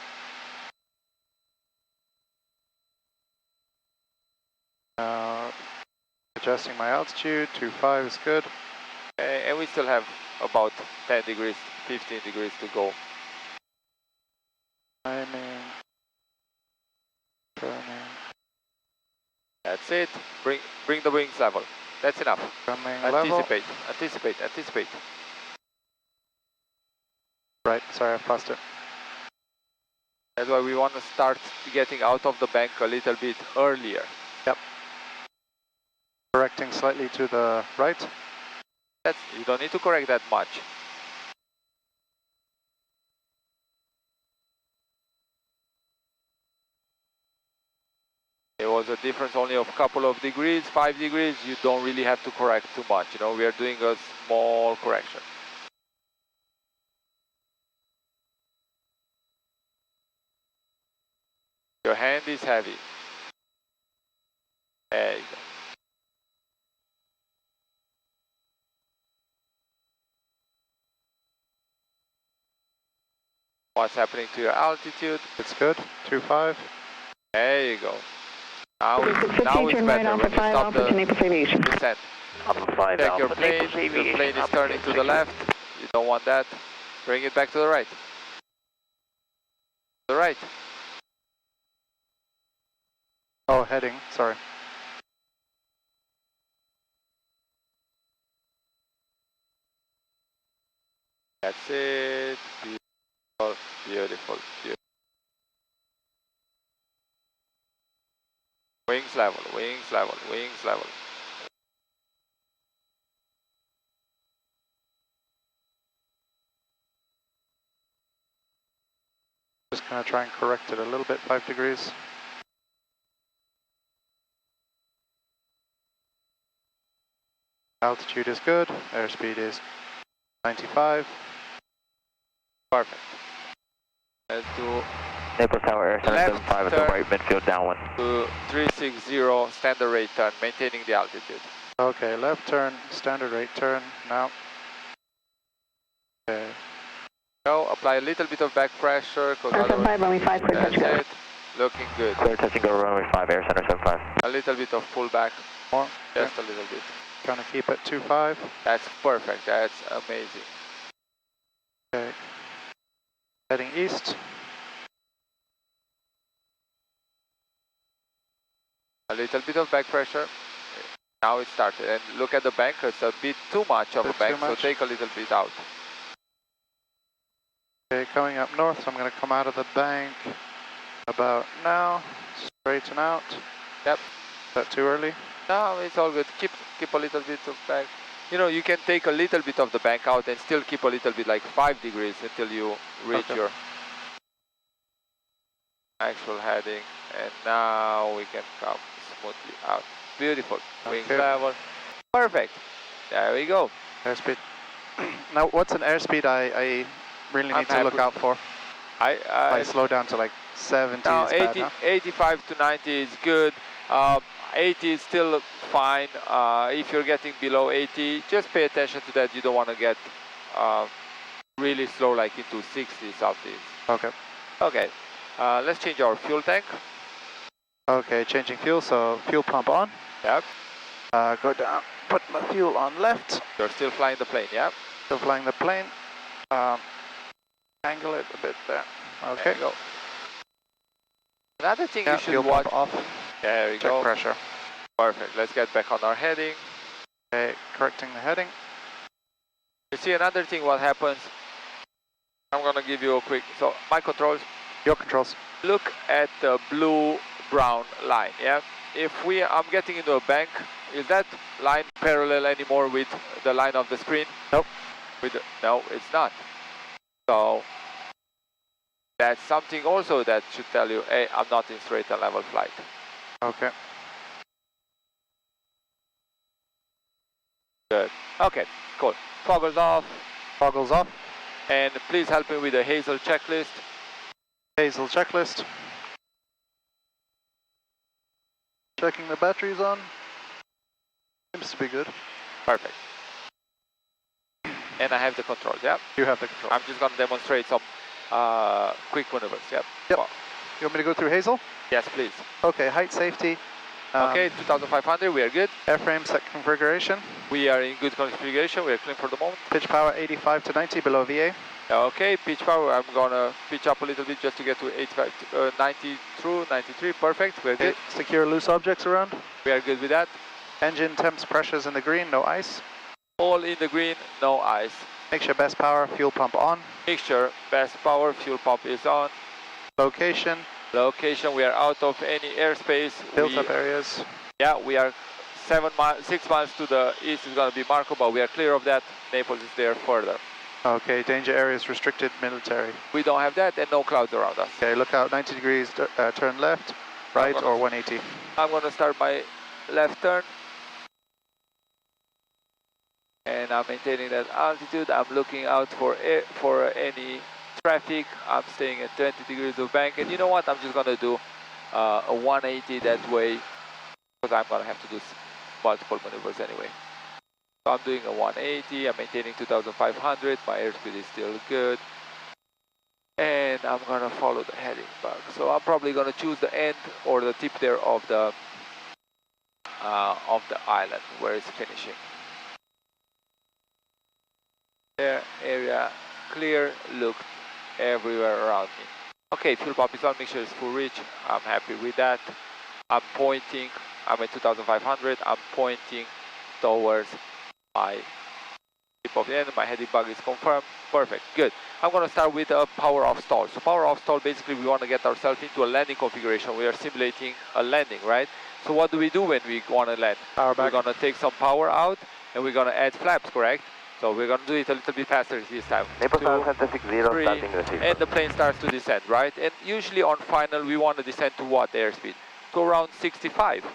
Adjusting my altitude, 25 is good. And we still have about 10 degrees, 15 degrees to go. Timing. Turning. That's it. Bring the wings level. That's enough. Anticipate. Anticipate. Right, sorry, I passed it. That's why we want to start getting out of the bank a little bit earlier. Yep. Correcting slightly to the right. You don't need to correct that much. It was a difference only of a couple of degrees, 5 degrees. You don't really have to correct too much. You know, we are doing a small correction. Your hand is heavy. There you go. What's happening to your altitude? It's good. 25. There you go. Now it's better when you stop the descent. Check your plane. Your plane is turning to the left. You don't want that. Bring it back to the right. The right. Oh, heading. Sorry. That's it. Beautiful, beautiful, beautiful. Wings level, wings level, wings level. Just gonna try and correct it a little bit, 5 degrees. Altitude is good, airspeed is 95. Perfect. Let's do Naples Tower Air Center 75 at the right midfield downwind. To 360 standard rate turn, maintaining the altitude. Okay, left turn, standard rate turn now. Okay. Now apply a little bit of back pressure. 5, runway 5, clear touch go. Looking good. Clear touch and go runway 5, Air Center 75. A little bit of pull back. More. Just a little bit. Trying to keep it 2.5. That's perfect. That's amazing. Okay. Heading east. A little bit of back pressure. Now it started. And look at the bank. It's a bit too much of a bank, so take a little bit out. Okay, coming up north, so I'm going to come out of the bank about now. Straighten out. Yep. Is that too early? No, it's all good. Keep a little bit of bank. You know, you can take a little bit of the bank out and still keep a little bit, like 5 degrees until you reach your actual heading. And now we can come smoothly out. Beautiful. Wings level. Perfect. There we go. Airspeed. Now, what's an airspeed I really need to look out for? I slow down to like 70 now is bad, huh? 85 to 90 is good. 80 is still fine. If you're getting below 80, just pay attention to that. You don't want to get really slow, like into 60 something. Okay. Okay. Let's change our fuel tank. Okay, changing fuel, so fuel pump on. Yep. Go down, put my fuel on left. You're still flying the plane, yeah? Still flying the plane. Angle it a bit there. Okay. There you go. Another thing you should fuel watch. pump off. There we Check go. pressure. Perfect. Let's get back on our heading. Okay, correcting the heading. You see another thing what happens. I'm gonna give you a quick. So my controls. Your controls. Look at the blue-brown line. Yeah. If I'm getting into a bank, is that line parallel anymore with the line of the screen? Nope. No, it's not. So that's something also that should tell you, hey, I'm not in straight and level flight. Okay. Good. Okay, cool. Toggles off. Toggles off. And please help me with the Hazel checklist. Hazel checklist. Checking the batteries on. Seems to be good. Perfect. And I have the controls, yeah? You have the controls. I'm just going to demonstrate some quick maneuvers, yeah? Yep. Well, you want me to go through Hazel? yes, please. Okay, height safety. Okay, 2500, we are good. Airframe set configuration. We are in good configuration, we are clean for the moment. Pitch power 85 to 90 below VA. Okay, pitch power, I'm gonna pitch up a little bit just to get to 85, 90 through, 93, perfect, we're good. Secure loose objects around. We are good with that. Engine temps, pressures in the green, no ice. All in the green, no ice. Make sure best power, fuel pump on. Make sure best power, fuel pump is on. Location. Location, we are out of any airspace. Built up areas. Yeah, we are 6 miles to the east is going to be Marco, but we are clear of that. Naples is there further. Okay, danger areas restricted, military. We don't have that and no clouds around us. Okay, look out, 90 degrees, turn left, right, or 180. I'm going to start my left turn. And I'm maintaining that altitude. I'm looking out for any traffic. I'm staying at 20 degrees of bank. And you know what? I'm just going to do a 180 that way because I'm going to have to do multiple maneuvers anyway. So I'm doing a 180. I'm maintaining 2500. My airspeed is still good. And I'm going to follow the heading back. So I'm probably going to choose the end or the tip there of the island where it's finishing. There, area clear, look everywhere around me. Okay, fuel pump is on, make sure it's full reach. I'm happy with that. I'm pointing, I'm at 2500, I'm pointing towards my tip of the end. My heading bug is confirmed. Perfect, good. I'm going to start with a power off stall. So power off stall, basically we want to get ourselves into a landing configuration. We are simulating a landing, right? So what do we do when we want to land? Power back. We're going to take some power out and we're going to add flaps, correct? So we're going to do it a little bit faster this time. 2, 3, and the plane starts to descend, right? And usually on final we want to descend to what airspeed? To around 65.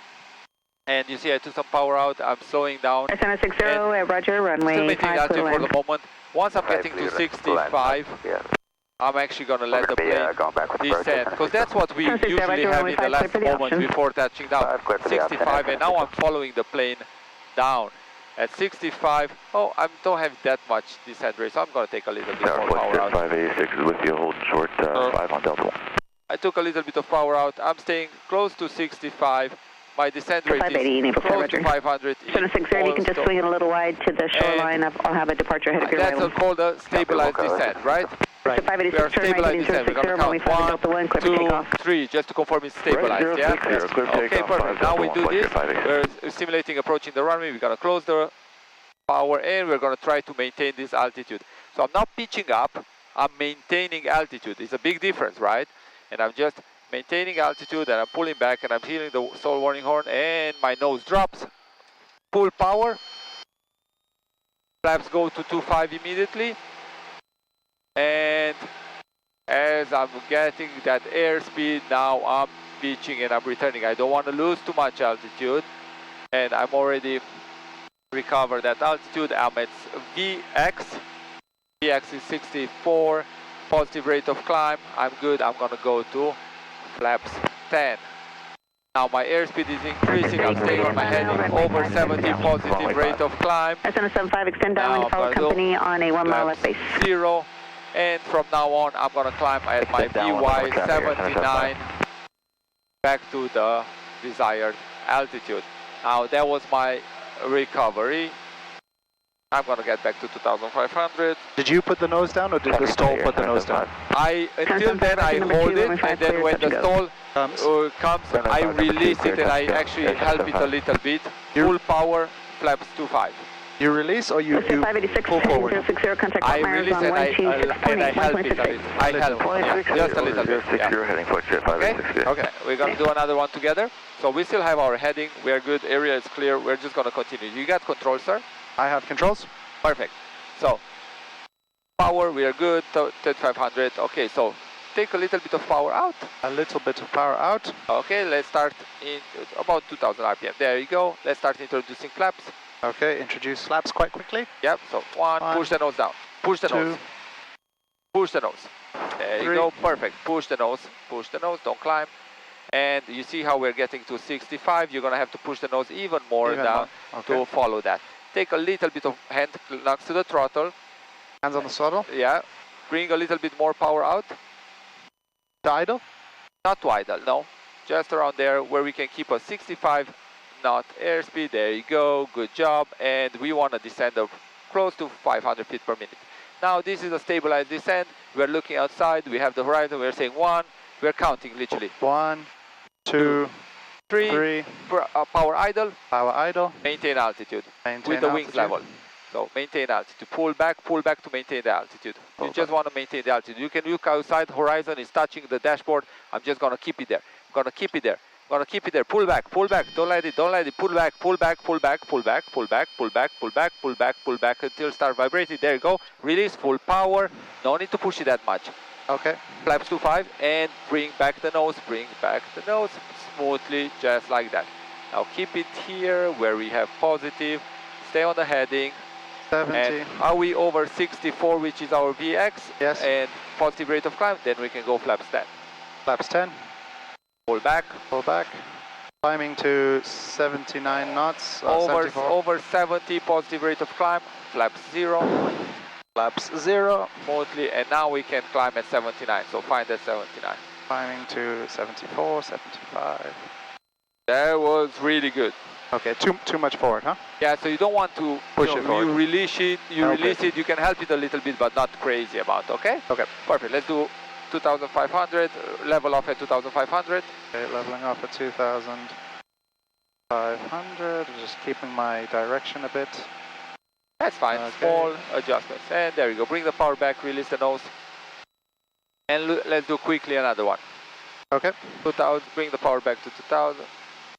And you see I took some power out, I'm slowing down. SMS 60, Roger, runway still maintaining 5 altitude for the moment. Once I'm getting to 65, I'm actually going to let the plane descend. Because that's what we usually have in the last moment before touching down. 65, and now I'm following the plane down. At 65, oh, I don't have that much descent rate, so I'm going to take a little bit more power out. 586 is with you, holding short 5 on Delta 1. I took a little bit of power out. I'm staying close to 65, my descent rate 580, is Naples, close Roger. to 500. 7630, you can just swing it a little wide to the shoreline. I'll have a departure ahead of your That's arrival. called a stabilized descent, right? Right. We are 586, turn right stabilized heading descent. We're going to 060, count runway 5 Delta 1, clear for 1, 2, takeoff. 3, just to confirm it's stabilized, Right, yeah? 060, clear Okay, takeoff, perfect. 5 Now we Delta do 1, this. flight again. We're simulating approaching the runway. We're going to close the power and we're going to try to maintain this altitude. So I'm not pitching up, I'm maintaining altitude. It's a big difference, right? And I'm just maintaining altitude and I'm pulling back and I'm hearing the stall warning horn and my nose drops. Full power. Flaps go to 2.5 immediately. And as I'm getting that airspeed, now I'm pitching and I'm returning. I don't want to lose too much altitude. And I'm already recovered that altitude. I'm at VX. VX is 64. Positive rate of climb. I'm good. I'm going to go to flaps 10. Now my airspeed is increasing. I'm staying on my heading over 70 positive rate of climb. SN75, extend downwind, follow company on a 1 mile left base. 0. And from now on, I'm going to climb at my VY 79 back to the desired altitude. Now that was my recovery. I'm going to get back to 2,500. Did you put the nose down or did the stall put the nose down? Until then I hold it, and then when the stall comes, I release it and I actually help it a little bit. Full power, flaps 2.5. You release or you pull forward? 060, contact I release and I help it a little. I help it, just a little bit. Yeah. Okay, we're going to do another one together. So we still have our heading, we are good, area is clear, we're just going to continue. You got control, sir? I have controls. Perfect. So, power, we are good, 3500. Okay, so take a little bit of power out. A little bit of power out. Okay, let's start in about 2000 RPM. There you go. Let's start introducing flaps. Okay, introduce flaps quite quickly. Yep, so one, push the nose down. Push the nose. Push the nose. There you go, perfect. Push the nose, don't climb. And you see how we're getting to 65. You're going to have to push the nose even more down to follow that. Take a little bit of hand next to the throttle. Hands on the throttle. Yeah. Bring a little bit more power out. To idle? Not to idle, no. Just around there where we can keep a 65 knot airspeed. There you go. Good job. And we want a descent of close to 500 feet per minute. Now this is a stabilized descent. We're looking outside. We have the horizon. We're saying 1. We're counting literally. 1, 2, 3. Power idle. Power idle. Maintain altitude. Maintain with the altitude. wings level. So maintain altitude. Pull back to maintain the altitude. You just want to maintain the altitude. You can look outside. Horizon is touching the dashboard. I'm just going to keep it there. I'm going to keep it there. I'm going to keep it there. Pull back. Don't let it. Pull back. Until start vibrating. There you go. Release full power. No need to push it that much. Okay. Flaps to 5 and bring back the nose. Smoothly, just like that. Now keep it here where we have positive. Stay on the heading. 70. And are we over 64, which is our VX? Yes. And positive rate of climb, then we can go flaps 10. Flaps 10. Pull back. Pull back. Climbing to 79 knots. Over 70, positive rate of climb. Flaps 0. Flaps 0. Smoothly, and now we can climb at 79. So find that 79. Climbing to 74, 75. That was really good. Okay, too much forward, huh? Yeah, so you don't want to push it forward. You release it, you can help it a little bit, but not crazy amount, okay? Okay. Perfect, let's do 2,500, level off at 2,500. Okay, leveling off at 2,500, just keeping my direction a bit. That's fine, small adjustments. And there you go, bring the power back, release the nose. And let's do quickly another one. Okay. 2,000, bring the power back to 2,000.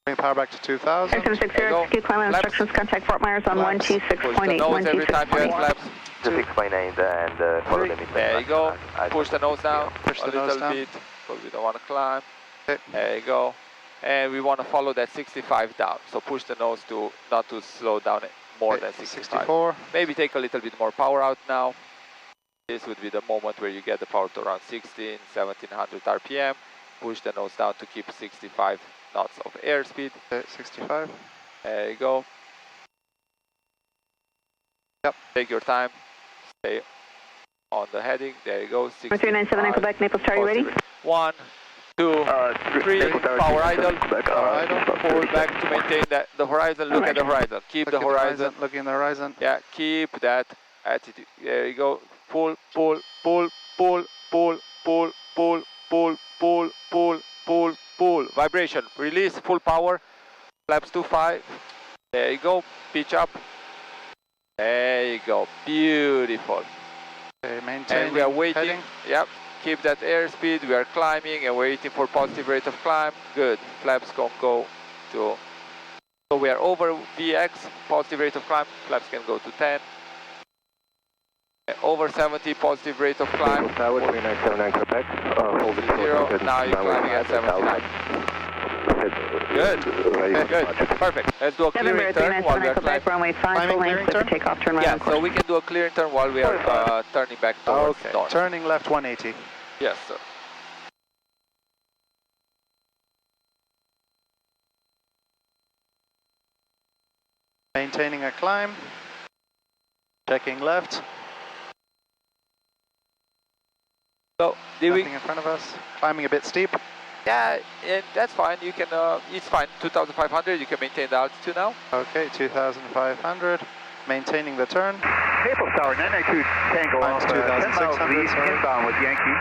Bring power back to 2,000. Execute climb instructions, contact Fort Myers on 126.8. Every time you have flaps. 6.8 and follow the midpoint. There you go. Push the nose down. Push the nose down. Bit, because we don't want to climb. Okay. There you go. And we want to follow that 65 down. So push the nose to not to slow down more than 65. 64. Maybe take a little bit more power out now. This would be the moment where you get the power to around 16, 1700 RPM. Push the nose down to keep 65 knots of airspeed. Okay, 65. There you go. Yep. Take your time. Stay on the heading. There you go. 397 Quebec, Naples, are you ready? 1, 2, 3, power idle, pull back to maintain that the horizon, look at the horizon, keep the horizon, looking at the horizon. Yeah, keep that attitude, there you go, pull, pull, pull, pull, pull, pull, pull, pull, pull, pull, pull, pull, vibration, release, full power, flaps 25, there you go, pitch up, there you go, beautiful. Okay, maintain. And we are waiting, heading. Yep. Keep that airspeed, we are climbing and waiting for positive rate of climb. Good, flaps can go to, so we are over VX, positive rate of climb, flaps can go to 10. Over 70, positive rate of climb. Tower 3979 Quebec, hold it 0, now you're climbing at 79. Good, good, perfect. Let's do a clearing turn while we are climbing. Runway 5, full length with the takeoff turn right. Yeah, so we can do a clearing turn while we are turning back towards north. Turning left 180. Yes, sir. Maintaining a climb. Checking left. So, Nothing in front of us. Climbing a bit steep. Yeah, and that's fine. You can, it's fine. 2,500. You can maintain the altitude now. Okay, 2,500. Maintaining the turn. Naples Tower 992 Tango Climbs off 2,600. east inbound with Yankee.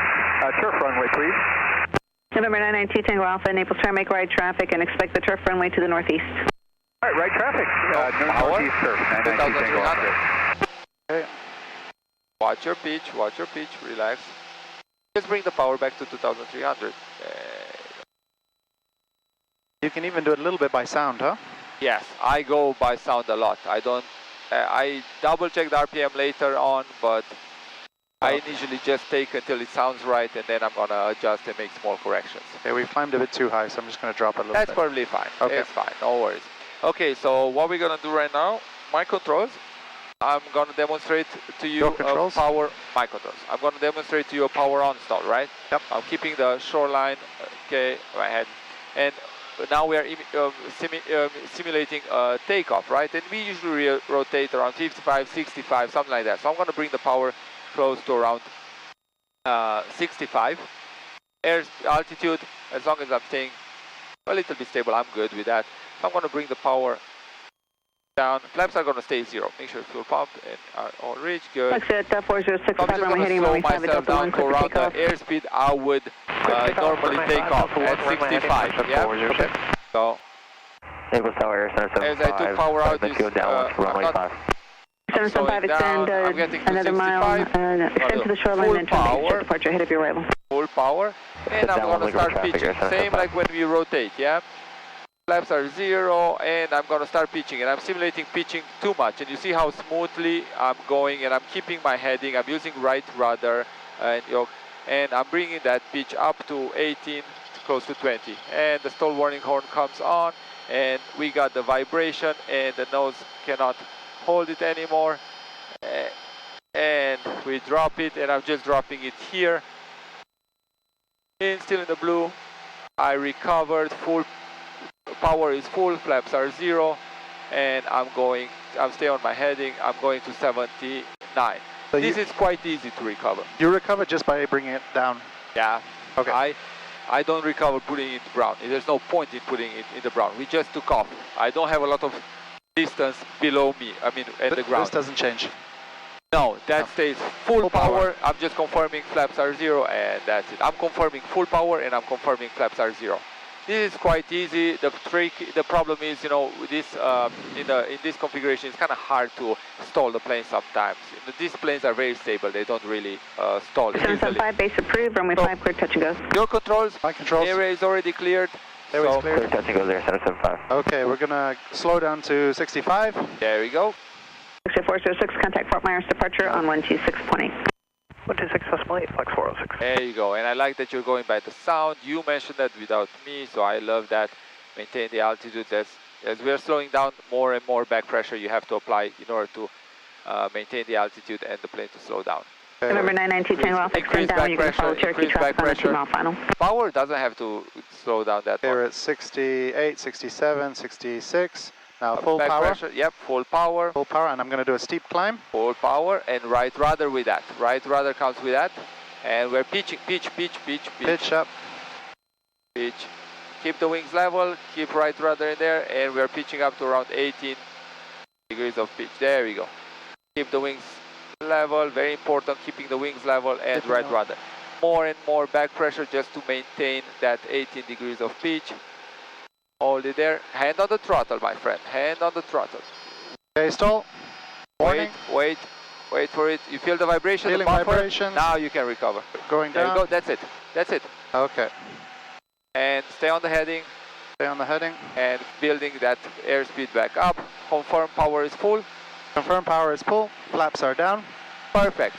Turf runway, please. November 992 Tango Alpha, Naples Tower, make right traffic and expect the turf runway to the northeast. All right, right traffic. Northeast turf 992 Tango Alpha. Okay. Watch your pitch, relax. Just bring the power back to 2,300. You can even do it a little bit by sound, huh? Yes, I go by sound a lot. I don't, I double check the RPM later on, but I initially just take until it sounds right and then I'm gonna adjust and make small corrections. Okay, we've climbed a bit too high, so I'm just gonna drop a little bit. That's probably fine. Okay. It's fine, no worries. Okay, so what we're gonna do right now, my controls, I'm gonna demonstrate to you power, my controls. I'm gonna demonstrate to you a power on stall, right? Yep. I'm keeping the shoreline, okay, my head. And now we are simulating takeoff, right? And we usually rotate around 55, 65, something like that. So I'm gonna bring the power close to around 65. Air altitude, as long as I'm staying a little bit stable, I'm good with that. So I'm gonna bring the power down. Flaps are going to stay 0. Make sure fuel pump and are all reached. Good. Exit 4065, I'm just going to slow myself down to around the airspeed I would normally take off at 65. Yeah. Okay. So Naples Tower, as I took power out, I'm not 775, extend I'm getting to another 65. mile, extend to the shoreline and turn base, departure ahead of your arrival. Full power, and I'm going to start pitching. Same like when we rotate, yeah? Flaps are 0, and I'm going to start pitching, and I'm simulating pitching too much, and you see how smoothly I'm going, and I'm keeping my heading, I'm using right rudder, and I'm bringing that pitch up to 18, close to 20, and the stall warning horn comes on, and we got the vibration, and the nose cannot hold it anymore, and we drop it, and I'm just dropping it here, still in the blue. I recovered, full power is full, flaps are 0, and I'm staying on my heading, I'm going to 79. So this is quite easy to recover. You recover just by bringing it down? Yeah. Okay. I don't recover putting it brown. There's no point in putting it in the brown. We just took off. I don't have a lot of distance below me, I mean at the ground. This doesn't change? No, that stays full power. I'm just confirming flaps are 0, and that's it. I'm confirming full power, and I'm confirming flaps are 0. This is quite easy. The problem is, you know, this in this configuration, it's kind of hard to stall the plane sometimes. These planes are very stable. They don't really stall easily. 775, base approved, runway 5, clear, touch and go. Your controls. My controls. Area is already cleared. Airway's cleared. Clear, touch and go there, 775. Okay, we're gonna slow down to 65. There we go. 6406, contact Fort Myers departure on 126.8. 126.8, flex 406. There you go, and I like that you're going by the sound. You mentioned that without me, so I love that. Maintain the altitude. As we are slowing down, more and more back pressure you have to apply in order to maintain the altitude and the plane to slow down. Remember 992 Tango Alpha, extend down, you can follow Cherokee traffic on the 2-mile final. Power doesn't have to slow down that much. Here at 68, 67, 66. Now full back power. Pressure, yep, full power. Full power, and I'm going to do a steep climb. Full power, and right rudder with that. Right rudder comes with that. And we're pitching, pitch. Pitch up. pitch. Keep the wings level, keep right rudder in there, and we're pitching up to around 18 degrees of pitch. There we go. Keep the wings level, very important, keeping the wings level and right rudder. More and more back pressure just to maintain that 18 degrees of pitch. Hold it there. Hand on the throttle, my friend. Hand on the throttle. Okay, stall. Warning. Wait for it. You feel the vibration, Feeling the bumper? vibrations. Now you can recover. Going There down. you go. That's it. That's it. Okay. And stay on the heading. Stay on the heading. And building that airspeed back up. Confirm power is full. Confirm power is full. Flaps are down. Perfect.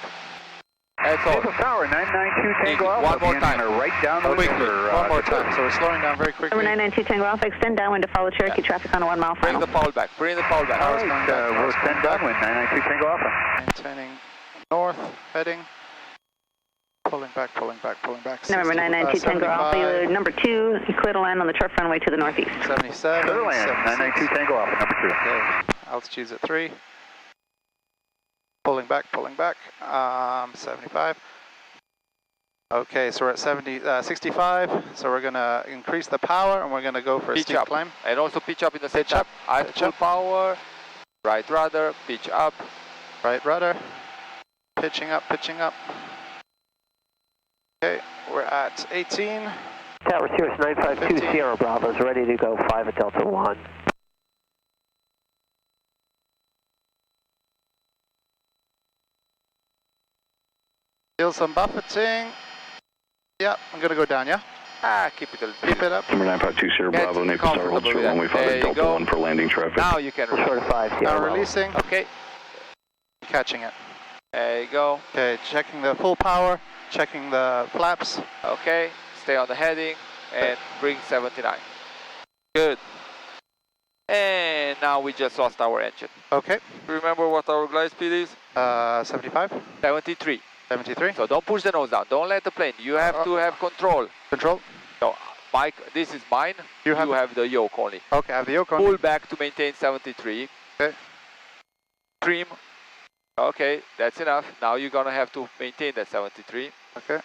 That's all. Naples Tower, 992 Tango Alpha. One more time. Right down the river. One more time. So we're slowing down very quickly. Number 992 Tango Alpha, extend downwind to follow Cherokee traffic on a 1 mile Bring final. the foul back. Bring the foul back. All right, we'll send downwind, 992 Tango Alpha. Maintaining north, heading. Pulling back, pulling back, pulling back. Number 992 Tango Alpha, you're number 2, you clear to land on the turf runway to the northeast. 77. Clear to land, 992 Tango Alpha, number 2. Okay. Altitude's at 3. Pulling back, 75. Okay, so we're at 65, so we're going to increase the power and we're going to go for a steep climb. And also pitch up in the same time. At full power, right rudder, pitch up. Right rudder, pitching up. Okay, we're at 18. Tower Cirrus 952 Sierra Bravo is ready to go 5 at Delta 1. Feel some buffeting. Yeah, I'm going to go down, yeah? Keep it a little. Keep it up. Number 952 Sierra Bravo, Naples Tower, hold short runway 5 at Delta 1 for landing traffic. Now you can Short of 5 Sierra Now Bravo. releasing. Okay. Catching it. There you go. Okay, checking the full power, checking the flaps. Okay. Stay on the heading and bring 79. Good. And now we just lost our engine. Okay. Remember what our glide speed is? 75. 73. 73. So don't push the nose down. Don't let the plane. You have to have control. Control. So, Mike, this is mine. You have the yoke only. Okay, I have the yoke on. Pull back to maintain 73. Okay. Trim. Okay, that's enough. Now you're gonna have to maintain that 73. Okay.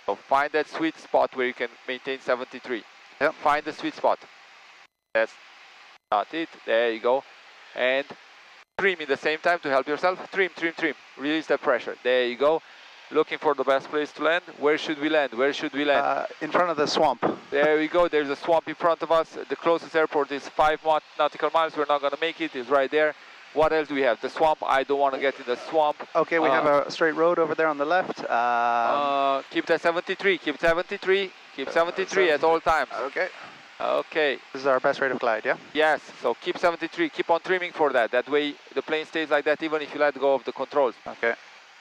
So find that sweet spot where you can maintain 73. Yep. Find the sweet spot. That's not it. There you go. And trim at the same time to help yourself. Trim. Release the pressure. There you go. Looking for the best place to land. Where should we land? In front of the swamp. There we go. There's a swamp in front of us. The closest airport is 5 nautical miles. We're not going to make it. It's right there. What else do we have? The swamp. I don't want to get in the swamp. Okay, we have a straight road over there on the left. Keep that 73. Keep 73. Keep 73 at all times. Okay. Okay. This is our best rate of glide, yeah? Yes. So keep 73. Keep on trimming for that. That way the plane stays like that even if you let go of the controls. Okay.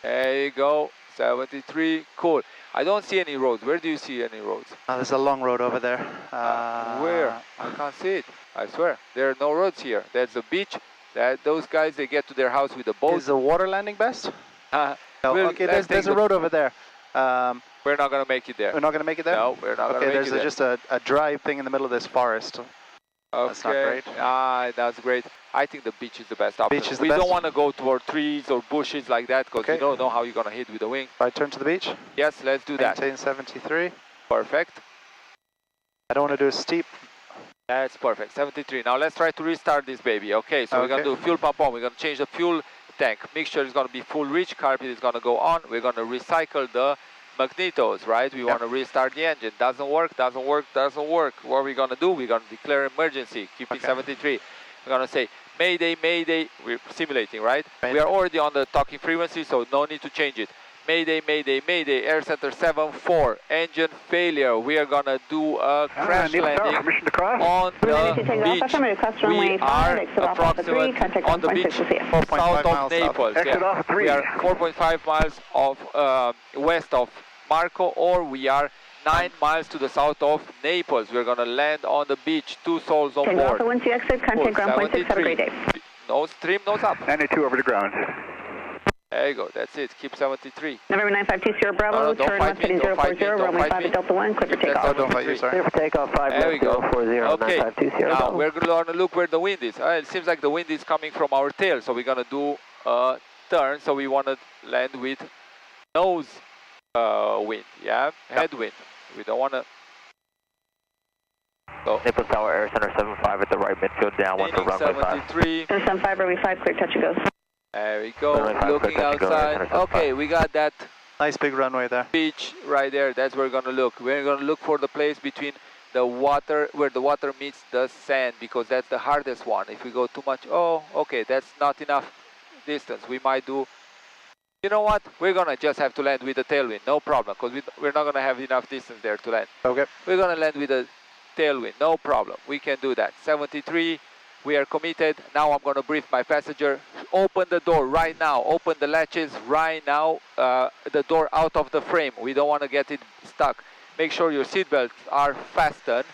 There you go. 73. Cool. I don't see any roads. Where do you see any roads? There's a long road over there. Where? I can't see it. I swear. There are no roads here. There's a beach. Those guys, they get to their house with a boat. Is the water landing best? No, okay, there's a road over there. We're not going to make it there. We're not going to make it there? No, we're not going to make it there. Okay, there's just a dry thing in the middle of this forest. Okay. That's not great. That's great. I think the beach is the best option. Beach is the we best? don't want to go toward trees or bushes like that because you don't know how you're going to hit with the wing. I turn to the beach? Yes, let's do that. Maintain 73. Perfect. I don't want to do a steep. That's perfect. 73. Now let's try to restart this baby. Okay, so we're going to do fuel pump on. We're going to change the fuel tank. Mixture is going to be full rich. Carpet is going to go on. We're going to recycle the magnetos, right? We want to restart the engine. Doesn't work. What are we going to do? We're going to declare emergency. Keeping 73. We're going to say, Mayday, Mayday. We're simulating, right? We are already on the talking frequency, so no need to change it. Mayday, Mayday, Mayday. Air Center 7-4. Engine failure. We are going to do a crash landing on the beach. We are approximately on the beach south of Naples. We are 4.5 miles of west of Marco, or we are 9 miles to the south of Naples. We're going to land on the beach. 2 souls on board. Once you exit, contact ground point 6. Have a great day. Nose trim, nose up. 92 over the ground. There you go. That's it. Keep 73. November 952 Sierra Bravo. Turn left heading 040. Runway 5 at Delta 1. Clear for takeoff. Don't fight you, sorry. Clear for takeoff 5 there we go. 040. Okay. 952 Sierra Now Bravo. we're going to look where the wind is. It seems like the wind is coming from our tail, so we're going to do a turn. So we want to land with nose wind, yeah? Headwind. We don't want to Go. Naples Tower, Air Center 75 at the right midfield, downwind for runway 73. 75, runway 5, clear, touch and go. There we go, Runway looking five, outside. Okay, we got that Nice big runway there. beach right there. That's where we're gonna look. We're gonna look for the place between the water, where the water meets the sand, because that's the hardest one. If we go too much, oh, okay, that's not enough distance. We might do, you know what? We're gonna just have to land with a tailwind, no problem, because we're not gonna have enough distance there to land. Okay. We're gonna land with a tailwind, no problem. We can do that. 73, we are committed. Now I'm gonna brief my passenger. Open the door right now. Open the latches right now. The door out of the frame. We don't want to get it stuck. Make sure your seatbelts are fastened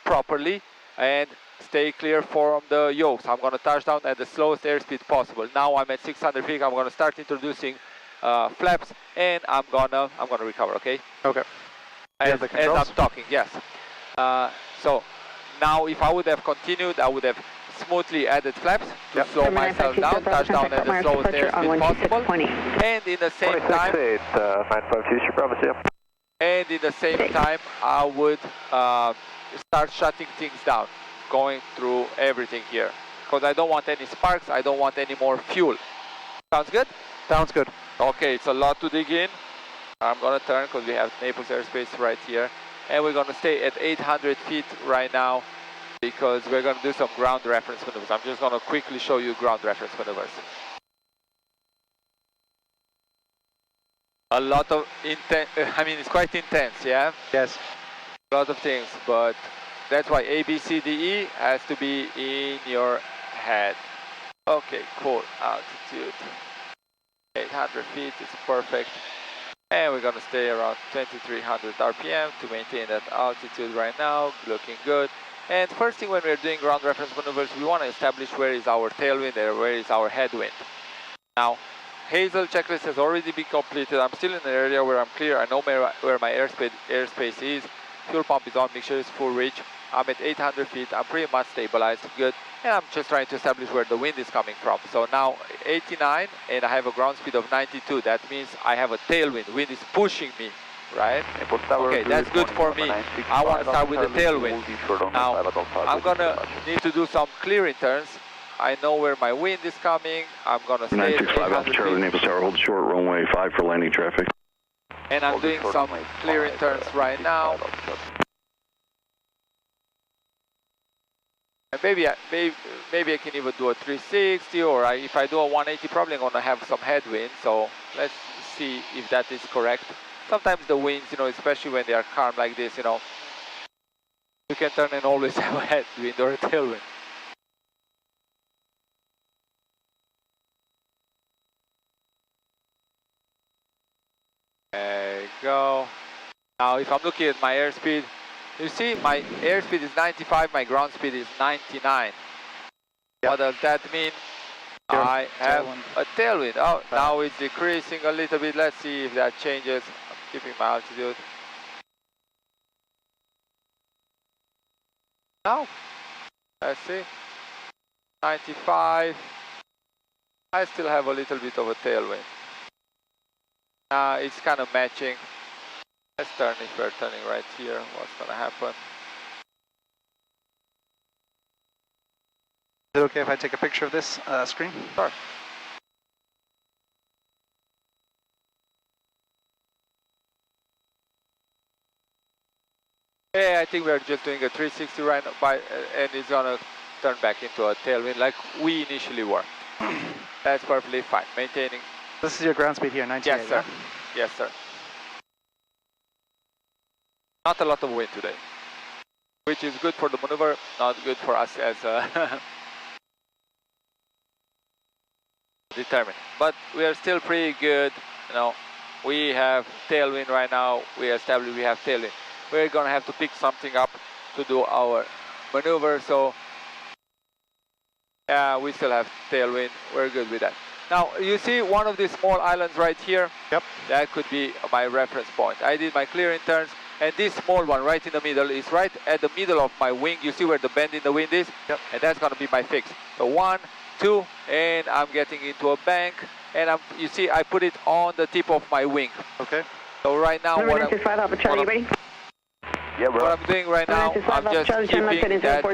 properly and stay clear from the yokes. I'm gonna touch down at the slowest airspeed possible. Now I'm at 600 feet. I'm gonna start introducing flaps, and I'm gonna recover. Okay. Okay. As I'm talking, yes. So now, if I would have continued, I would have smoothly added flaps to slow myself down, touch down at the slowest airspeed possible, and in the same time, 952, Bravo, and in the same time, I would start shutting things down, going through everything here, because I don't want any sparks, I don't want any more fuel. Sounds good? Sounds good. Okay, it's a lot to dig in. I'm gonna turn because we have Naples airspace right here, and we're gonna stay at 800 feet right now because we're gonna do some ground reference maneuvers. I'm just gonna quickly show you ground reference maneuvers. A lot of intense, I mean, it's quite intense, yeah? Yes. A lot of things, but that's why A, B, C, D, E has to be in your head. Okay, cool, altitude. 800 feet is perfect. And we're gonna stay around 2300 RPM to maintain that altitude right now, looking good. And first thing when we're doing ground reference maneuvers, we wanna establish where is our tailwind and where is our headwind. Now, Hazel checklist has already been completed. I'm still in an area where I'm clear. I know where my airspace is. Fuel pump is on, make sure it's full reach. I'm at 800 feet, I'm pretty much stabilized, good. And I'm just trying to establish where the wind is coming from. So now 89 and I have a ground speed of 92. That means I have a tailwind. Wind is pushing me, right? Okay, that's good for me. I want to start with the tailwind. Now, I'm gonna need to do some clearing turns. I know where my wind is coming. I'm gonna stay at 800 Charlie, Naples Tower, hold short, runway 5 for landing traffic. And I'm doing some clearing turns right now. And maybe I can even do a 360, or if I do a 180, probably I'm gonna have some headwind. So let's see if that is correct. Sometimes the winds, you know, especially when they are calm like this, you know, you can turn and always have a headwind or a tailwind. There you go. Now if I'm looking at my airspeed, you see my airspeed is 95, my ground speed is 99. Yep. What does that mean? I have a tailwind. Oh, now it's decreasing a little bit. Let's see if that changes. I'm keeping my altitude. Now, let's see. 95. I still have a little bit of a tailwind. It's kind of matching. Let's turn if we're turning right here. What's gonna happen? Is it okay if I take a picture of this screen? Sure. Yeah, I think we're just doing a 360 right now, and it's gonna turn back into a tailwind like we initially were. That's perfectly fine. Maintaining. This is your ground speed here, 98. Yes, sir. Yes, sir. Not a lot of wind today, which is good for the maneuver, not good for us as determined. But we are still pretty good. You know, we have tailwind right now. We established we have tailwind. We're gonna have to pick something up to do our maneuver. So yeah, we still have tailwind. We're good with that. Now you see one of these small islands right here. Yep. That could be my reference point. I did my clearing turns. And this small one right in the middle is right at the middle of my wing. You see where the bend in the wind is? Yep. And that's gonna be my fix. So 1, 2, and I'm getting into a bank. And you see, I put it on the tip of my wing. Okay. So right now, Number 925 Alpha Charlie, ready? Yeah, bro. what I'm doing right now, I'm just keeping that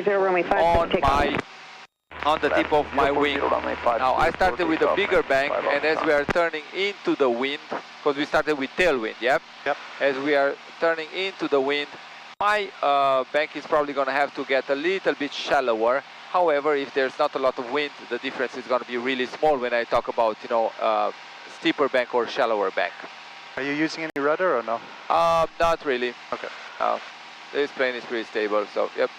on the tip of my wing. Now I started with a bigger bank, and as we are turning into the wind, because we started with tailwind, yeah? Yep. As we are turning into the wind, my bank is probably going to have to get a little bit shallower. However, if there's not a lot of wind, the difference is going to be really small when I talk about, you know, steeper bank or shallower bank. Are you using any rudder or no? Not really. Okay. This plane is pretty stable, so yep.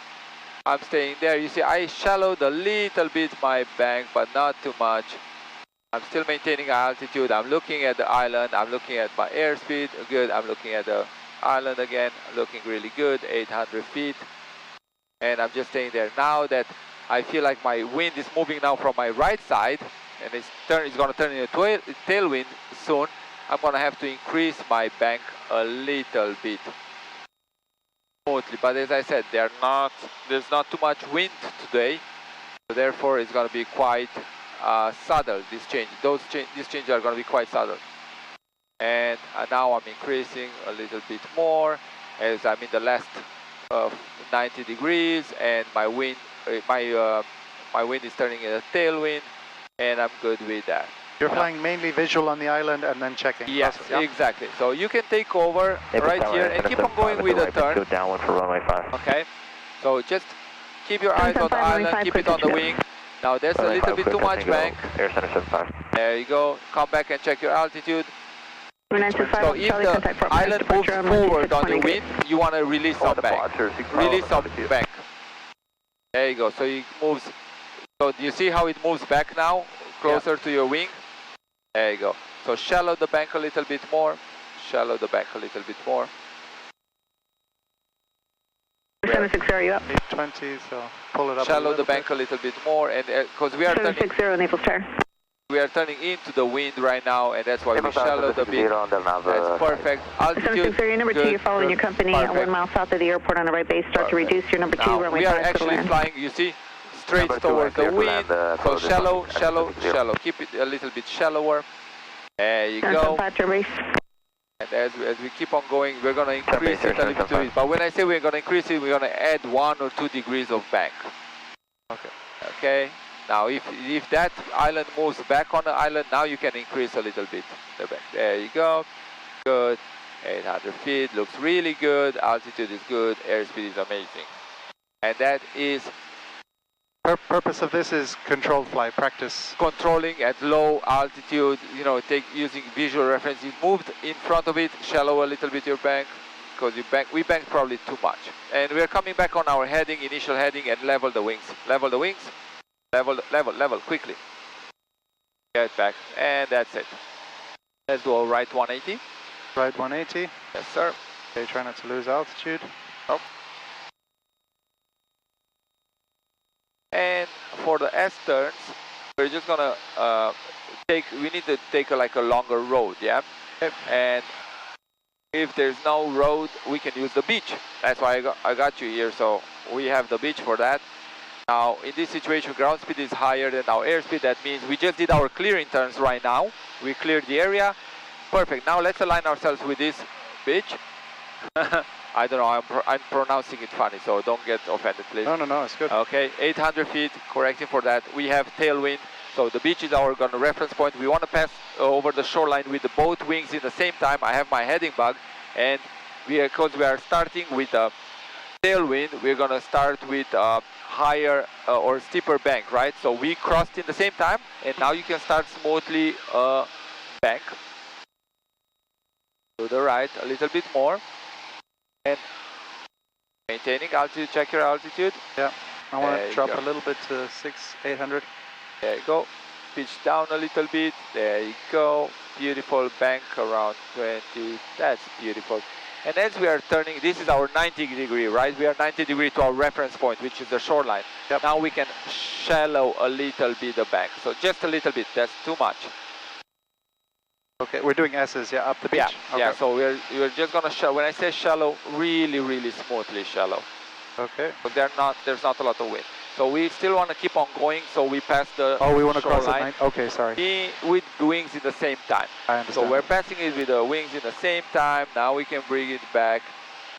I'm staying there. You see, I shallowed a little bit my bank, but not too much. I'm still maintaining altitude. I'm looking at the island. I'm looking at my airspeed. Good. I'm looking at the island again. Looking really good. 800 feet. And I'm just staying there. Now that I feel like my wind is moving now from my right side, and it's going to turn into a tailwind soon, I'm going to have to increase my bank a little bit. But as I said, there's not too much wind today, so therefore it's going to be quite subtle. This change, these changes are going to be quite subtle. And now I'm increasing a little bit more as I'm in the last 90 degrees, and my wind is turning into a tailwind, and I'm good with that. You're flying mainly visual on the island and then checking. Yes, yeah. Exactly. So you can take over right here and keep on going with the turn. Go downwind for runway 5. Okay. So just keep your eyes on the island, keep it on the wing. Now there's a little bit too much bank. Air Center 75. There you go. Come back and check your altitude. So if the island moves forward on your wind, you want to release some bank. Release some bank. There you go. So it moves. So do you see how it moves back now? Closer to your wing. There you go. So shallow the bank a little bit more. Shallow the bank a little bit more. 760, are you up? 820, so pull it up. Shallow the bank a little bit more, and because we are 760, Naples Tower. We are turning into the wind right now, and that's why we shallow the beat. That's perfect. Altitude. 760, number 2, you're following your company at 1 mile south of the airport on the right base. Start to reduce your number 2 runway 5. We are actually flying, you see, straight towards the wind. So shallow, shallow, shallow. Keep it a little bit shallower. There you go. And as we keep on going, we're going to increase it a little bit. But when I say we're going to increase it, we're going to add 1 or 2 degrees of bank. Okay. Okay. Now, if that island moves back on the island, now you can increase a little bit the bank. There you go. Good. 800 feet. Looks really good. Altitude is good. Airspeed is amazing. And that is... Purpose of this is controlled flight practice. Controlling at low altitude, you know, using visual reference. You moved in front of it, shallow a little bit your bank, because we banked probably too much. And we're coming back on our heading, initial heading, and level the wings. Level the wings. Level, quickly. Get back, and that's it. Let's do a right 180. Right 180. Yes, sir. Okay, try not to lose altitude. Oh. And for the S-turns, we're just gonna we need to take like a longer road, yeah? Yep. And if there's no road, we can use the beach. That's why I got you here, so we have the beach for that. Now, in this situation, ground speed is higher than our airspeed. That means we just did our clearing turns right now. We cleared the area. Perfect. Now let's align ourselves with this beach. I don't know, I'm pronouncing it funny, so don't get offended, please. No, it's good. Okay, 800 feet, correcting for that. We have tailwind, so the beach is our reference point. We want to pass over the shoreline with both wings in the same time. I have my heading bug, and because we are starting with a tailwind, we're going to start with a higher or steeper bank, right? So we crossed in the same time, and now you can start smoothly bank. To the right, a little bit more. And maintaining altitude, check your altitude. Yeah, I want to drop a little bit to 800. There you go. Pitch down a little bit. There you go. Beautiful bank around 20. That's beautiful. And as we are turning, this is our 90 degree, right? We are 90 degree to our reference point, which is the shoreline. Yep. Now we can shallow a little bit the bank. So just a little bit. That's too much. Okay, we're doing S's, yeah, up the beach. Yeah, okay. yeah. So we're just gonna when I say shallow, really smoothly shallow. Okay. But there's not a lot of wind. So we still want to keep on going. So we pass the we want to cross the line. Okay, sorry. With wings in the same time. I understand. So we're passing it with the wings in the same time. Now we can bring it back,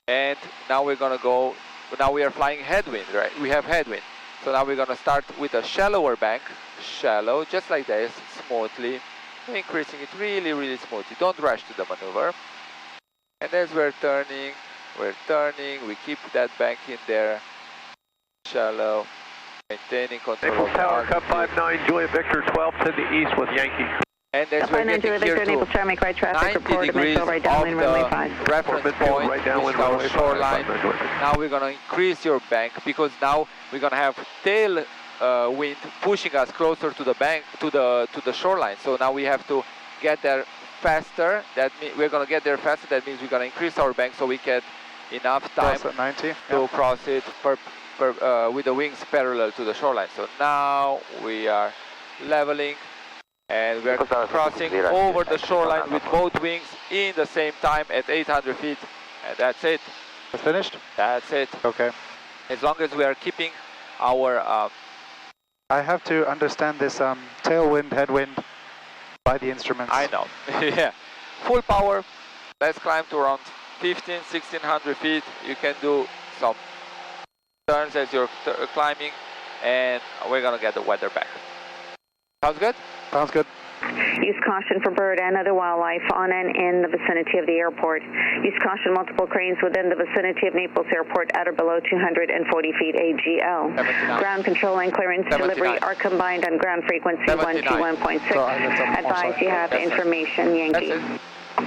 And now we're gonna go, now we are flying headwind, right? We have headwind. So now we're gonna start with a shallower bank, shallow, just like this, smoothly, increasing it really, really smoothly. Don't rush to the maneuver. And as we're turning, we keep that bank in there, shallow, maintaining control Naples of the Tower, Cup altitude. 59, Juliet Victor 12 to the east with Yankee. And as we're getting here to 90 degrees of the reference point, which is our shoreline, now we're going to increase your bank, because now we're going to have tail wind pushing us closer to the bank, to the shoreline. So now we have to get there faster. That means we're going to get there faster. That means we're going to increase our bank so we get enough time at 90. to cross it with the wings parallel to the shoreline. So now we are leveling. And we're crossing over the shoreline with both wings in the same time at 800 feet. And that's it. We're finished? That's it. Okay. As long as we are keeping our... I have to understand this tailwind, headwind by the instruments. I know. Yeah. Full power. Let's climb to around 1600 feet. You can do some turns as you're climbing. And we're going to get the weather back. Sounds good? Sounds good. Use caution for bird and other wildlife on and in the vicinity of the airport. Use caution multiple cranes within the vicinity of Naples Airport at or below 240 feet AGL. 79. Ground control and clearance 79. delivery are combined on ground frequency 121.6. So Advise you have information Yankee.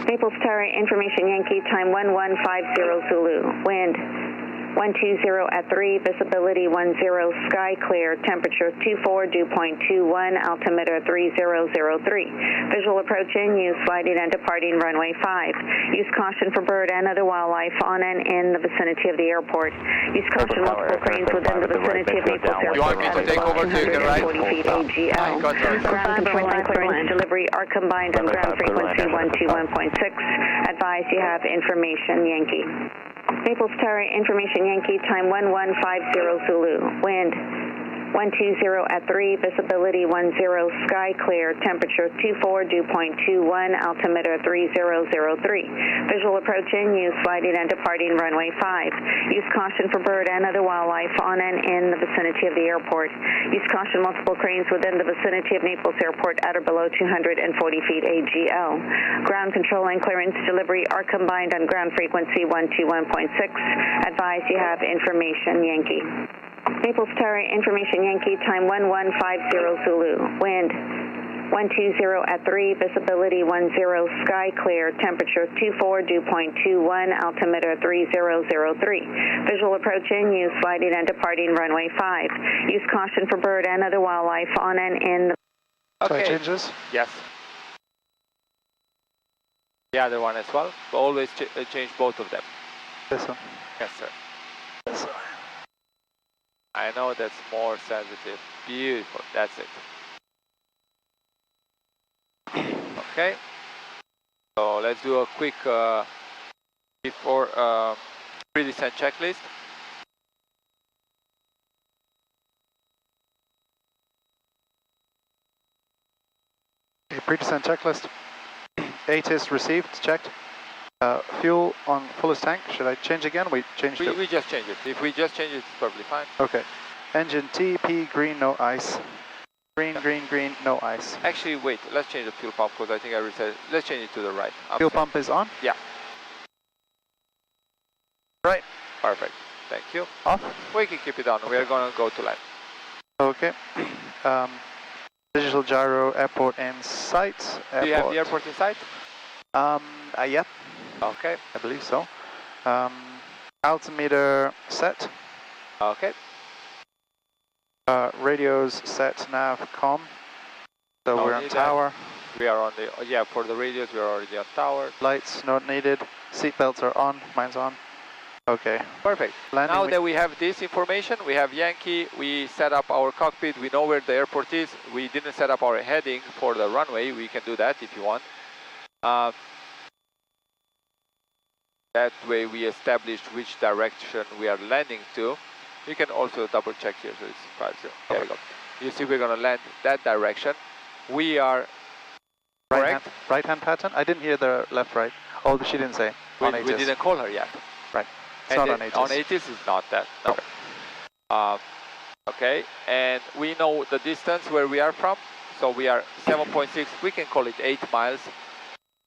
Naples Tower, information Yankee, time 1150 Zulu. Wind 120 at 3, visibility 10, sky clear, temperature 24, dew point 21, altimeter 3003. Visual approach in use, flighting and departing runway 5. Use caution for bird and other wildlife on and in the vicinity of the airport. Use caution multiple cranes within the vicinity of Naples Airport. You want me to take over to you, right? 240 feet AGL. Ground control and clearance delivery are combined on ground frequency 121.6. Advise you have information Yankee. Naples Tower, information Yankee, time 1150 Zulu. Wind 120 at 3, visibility 10, sky clear, temperature 24, dew point 21, altimeter 3003. Visual approach in use, flighting and departing runway 5. Use caution for bird and other wildlife on and in the vicinity of the airport. Use caution multiple cranes within the vicinity of Naples Airport at or below 240 feet AGL. Ground control and clearance delivery are combined on ground frequency 121.6. Advise you have information Yankee. Naples Tower, information Yankee, time 1150 Zulu. Wind 120 at 3, visibility 10, sky clear, temperature 24, dew point 21, altimeter 3003. Visual approach in use, flighting and departing runway 5. Use caution for bird and other wildlife on and in the... Okay. So changes? Yes. The other one as well. But always change both of them. This one? Yes, sir. This one. I know that's more sensitive. Beautiful. That's it. Okay. So let's do a quick before pre-descent checklist. Okay, pre-descent checklist. ATIS received, checked. Fuel on fullest tank. Should I change again? We changed it. We just changed it. If we just change it, it's probably fine. Okay. Engine TP, green, no ice. Green, green, green, no ice. Actually, wait. Let's change the fuel pump because I think I reset. Let's change it to the right. Fuel pump is on? Yeah. Right. Perfect. Thank you. Off? We can keep it on. We are going to go to land. Okay. Digital gyro, airport in sight. Do you have the airport in sight? Yep. Okay. I believe so. Altimeter set. Okay. Radios set, nav, com. So we're on tower. We are on the, yeah, for the radios we are already on tower. Lights not needed. Seatbelts are on, mine's on. Okay. Perfect. Landing, now that we have this information, we have Yankee, we set up our cockpit, we know where the airport is. We didn't set up our heading for the runway. We can do that if you want. That way we established which direction we are landing to. You can also double check here, so it's 50. There we go. You see we're going to land that direction. We are correct. Right hand pattern? I didn't hear the left, right. Oh, she didn't say. We didn't call her yet. Right. It's not on ATIS. On ATIS is not that, no. Okay. Okay, and we know the distance where we are from, so we are 7.6, we can call it 8 miles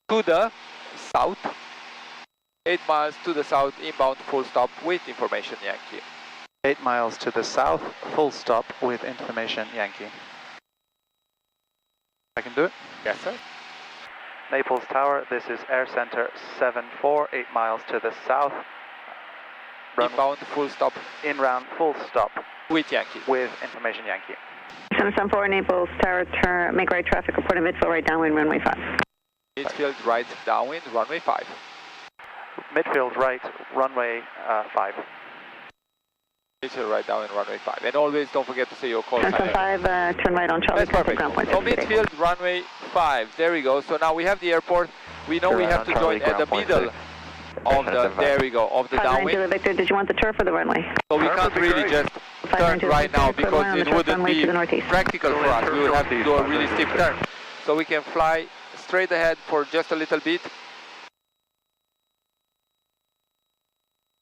to the south. 8 miles to the south, inbound, full stop with information Yankee. 8 miles to the south, full stop with information Yankee. I can do it? Yes, sir. Naples Tower, this is Air Center 74, 8 miles to the south. Inbound, full stop. In round, full stop. With Yankee. With information Yankee. 774 Naples Tower, turn, make right traffic, report in midfield right downwind, runway 5. Midfield right downwind, runway 5. Midfield right, runway 5. Midfield right downwind, runway 5. And always don't forget to say your call sign. 775, turn right on Charlie. That's perfect. So midfield, runway 5. There we go. So now we have the airport. We know we have to join at the middle of the, there we go, of the downwind. Victor, did you want the turf or the runway? So we can't really just turn right now because it wouldn't be practical for us. We would have to do a really steep turn. So we can fly straight ahead for just a little bit.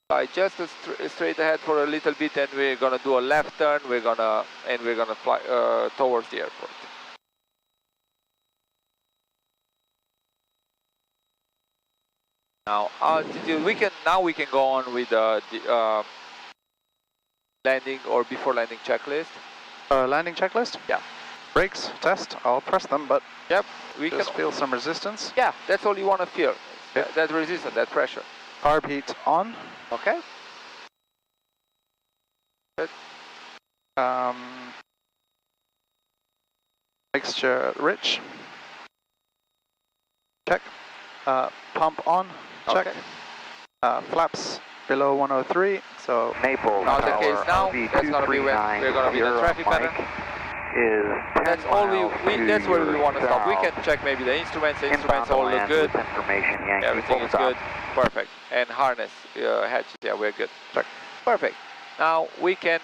Fly just straight ahead for a little bit, and we're gonna do a left turn. We're gonna fly towards the airport. Now, we can go on with the landing or before landing checklist. Landing checklist? Yeah. Brakes, test, I'll press them, but yep, we just can feel some resistance. Yeah, that's all you want to feel. Yep. That resistance, that pressure. Carb heat on. Okay. Good. Mixture rich. Check. Pump on. Check. Okay. Flaps below 103. So Naples not the Tower, case now. That's gonna be when we're gonna be the traffic pattern. That's all that's where we want to stop. We can check maybe the instruments. The instruments all look good. Everything is good. Perfect. And harness hatches. Yeah, we're good. Check. Perfect. Now we can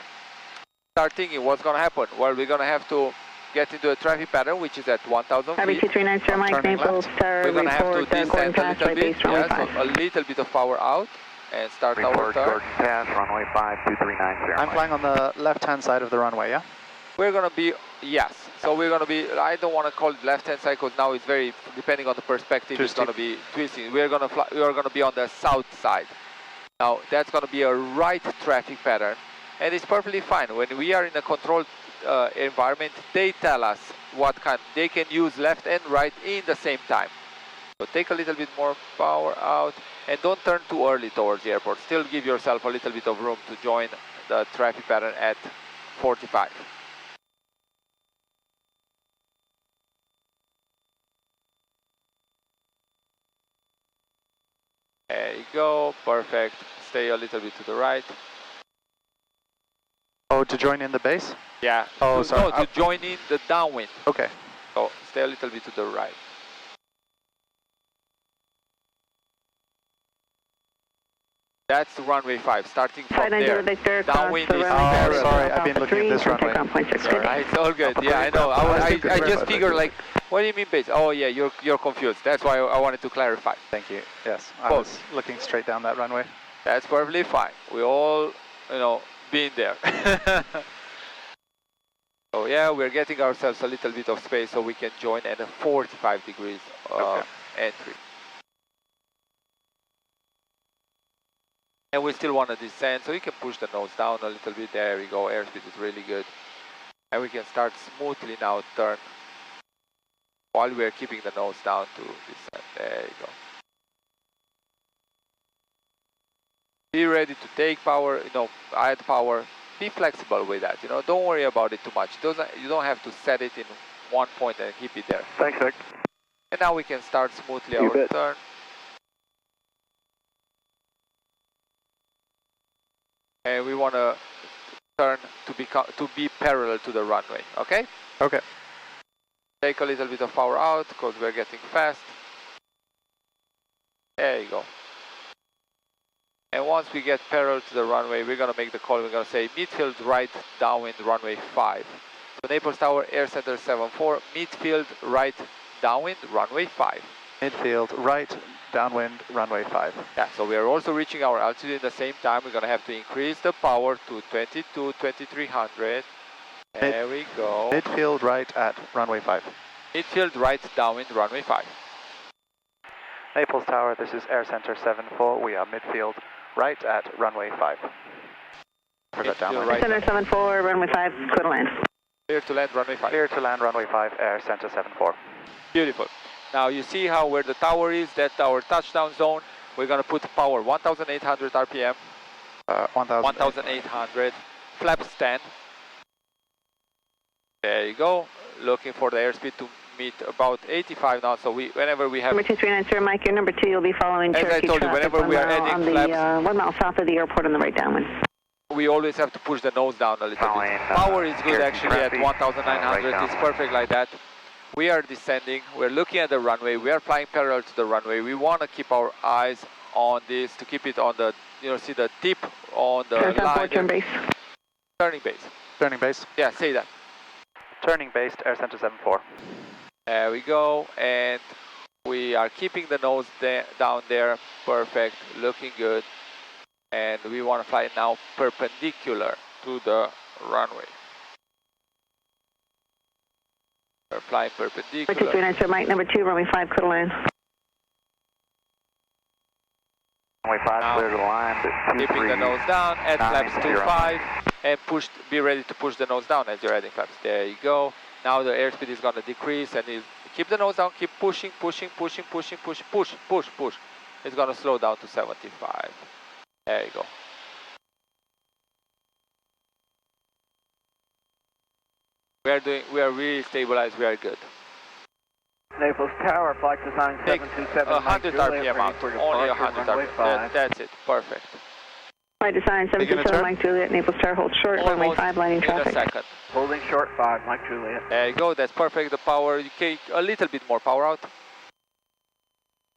start thinking what's gonna happen. Well, we're gonna have to get into a traffic pattern, which is at 1,000 feet. RB239, Mike, Naples Tower, we're gonna have to descend a little bit. Yeah, so a little bit of power out and start our turn. Gordon Pass, runway 5239, I'm flying on the left-hand side of the runway, yeah? We're gonna be, yes. So we're gonna be, I don't want to call it left-hand side because now it's very, depending on the perspective, it's gonna be twisting. We're gonna be on the south side. Now that's gonna be a right traffic pattern, and it's perfectly fine. When we are in a controlled environment, they tell us what kind. They can use left and right in the same time. So take a little bit more power out, and don't turn too early towards the airport. Still give yourself a little bit of room to join the traffic pattern at 45. There you go, perfect. Stay a little bit to the right. Oh, to join in the base? Yeah. Oh, sorry. No, to join in the downwind. Okay. So stay a little bit to the right. That's runway 5, starting from there. Downwind is parallel. Sorry, I've been looking at this runway. It's all good. Yeah, I know. I just figured, like, what do you mean base? Oh yeah, you're confused. That's why I wanted to clarify. Thank you. Yes, I was looking straight down that runway. That's perfectly fine. We all, been there. So yeah, we're getting ourselves a little bit of space so we can join at a 45 degrees entry. And we still want to descend, so you can push the nose down a little bit. There we go, airspeed is really good. And we can start smoothly now turn while we're keeping the nose down to descend. There you go. Be ready to take power, add power. Be flexible with that, don't worry about it too much. You don't have to set it in one point and keep it there. Thanks, Vic. And now we can start smoothly our turn. And we want to turn to be parallel to the runway, okay? Okay. Take a little bit of power out because we're getting fast. There you go. And once we get parallel to the runway, we're going to make the call. We're going to say midfield right downwind runway 5. So Naples Tower, Air Center 74, midfield right downwind runway 5. Midfield right downwind, runway 5. Yeah, so we are also reaching our altitude at the same time. We're going to have to increase the power to 2300. There we go. Midfield right at runway 5. Midfield right downwind, runway 5. Naples Tower, this is Air Center 74. We are midfield right at runway 5. Forgot downwind. Right Center 74, runway 5, clear to land. Clear to land, runway 5. Clear to land, runway 5, Air Center 74. Beautiful. Now you see how where the tower is, that's our touchdown zone. We're going to put power 1800 RPM. 1800. Flaps 10. There you go. Looking for the airspeed to meet about 85 knots. So whenever we have... Number 2390, Mike, your number 2, you'll be following Cherokee Cherokee traffic. Whenever we are adding flaps... 1 mile south of the airport on the right downwind. We always have to push the nose down a little bit. Power is good actually at 1900. It's perfect like that. We are descending. We're looking at the runway. We are flying parallel to the runway. We want to keep our eyes on this to keep it on the, see the tip on the line. Turn base. Turning base. Turning base. Yeah, say that. Turning base, Air Center 74. There we go. And we are keeping the nose down there. Perfect. Looking good. And we want to fly now perpendicular to the runway. We're flying perpendicular. 2390, Mike, number 2, runway 5, clear to land. Runway 5, clear to line. Keeping the nose down, add flaps to 5, and be ready to push the nose down as you're adding flaps. There you go. Now the airspeed is going to decrease, and keep the nose down, keep pushing, push. It's going to slow down to 75. There you go. We are really stabilized, we are good. Naples Tower, flight design 727. 100 RPM out, only 100 RPM. That's it, perfect. Flight design 727, Mike Juliet, Naples Tower, hold short, runway 5, landing traffic. In a second. Holding short 5, Mike Juliet. There you go, that's perfect. The power, you take a little bit more power out.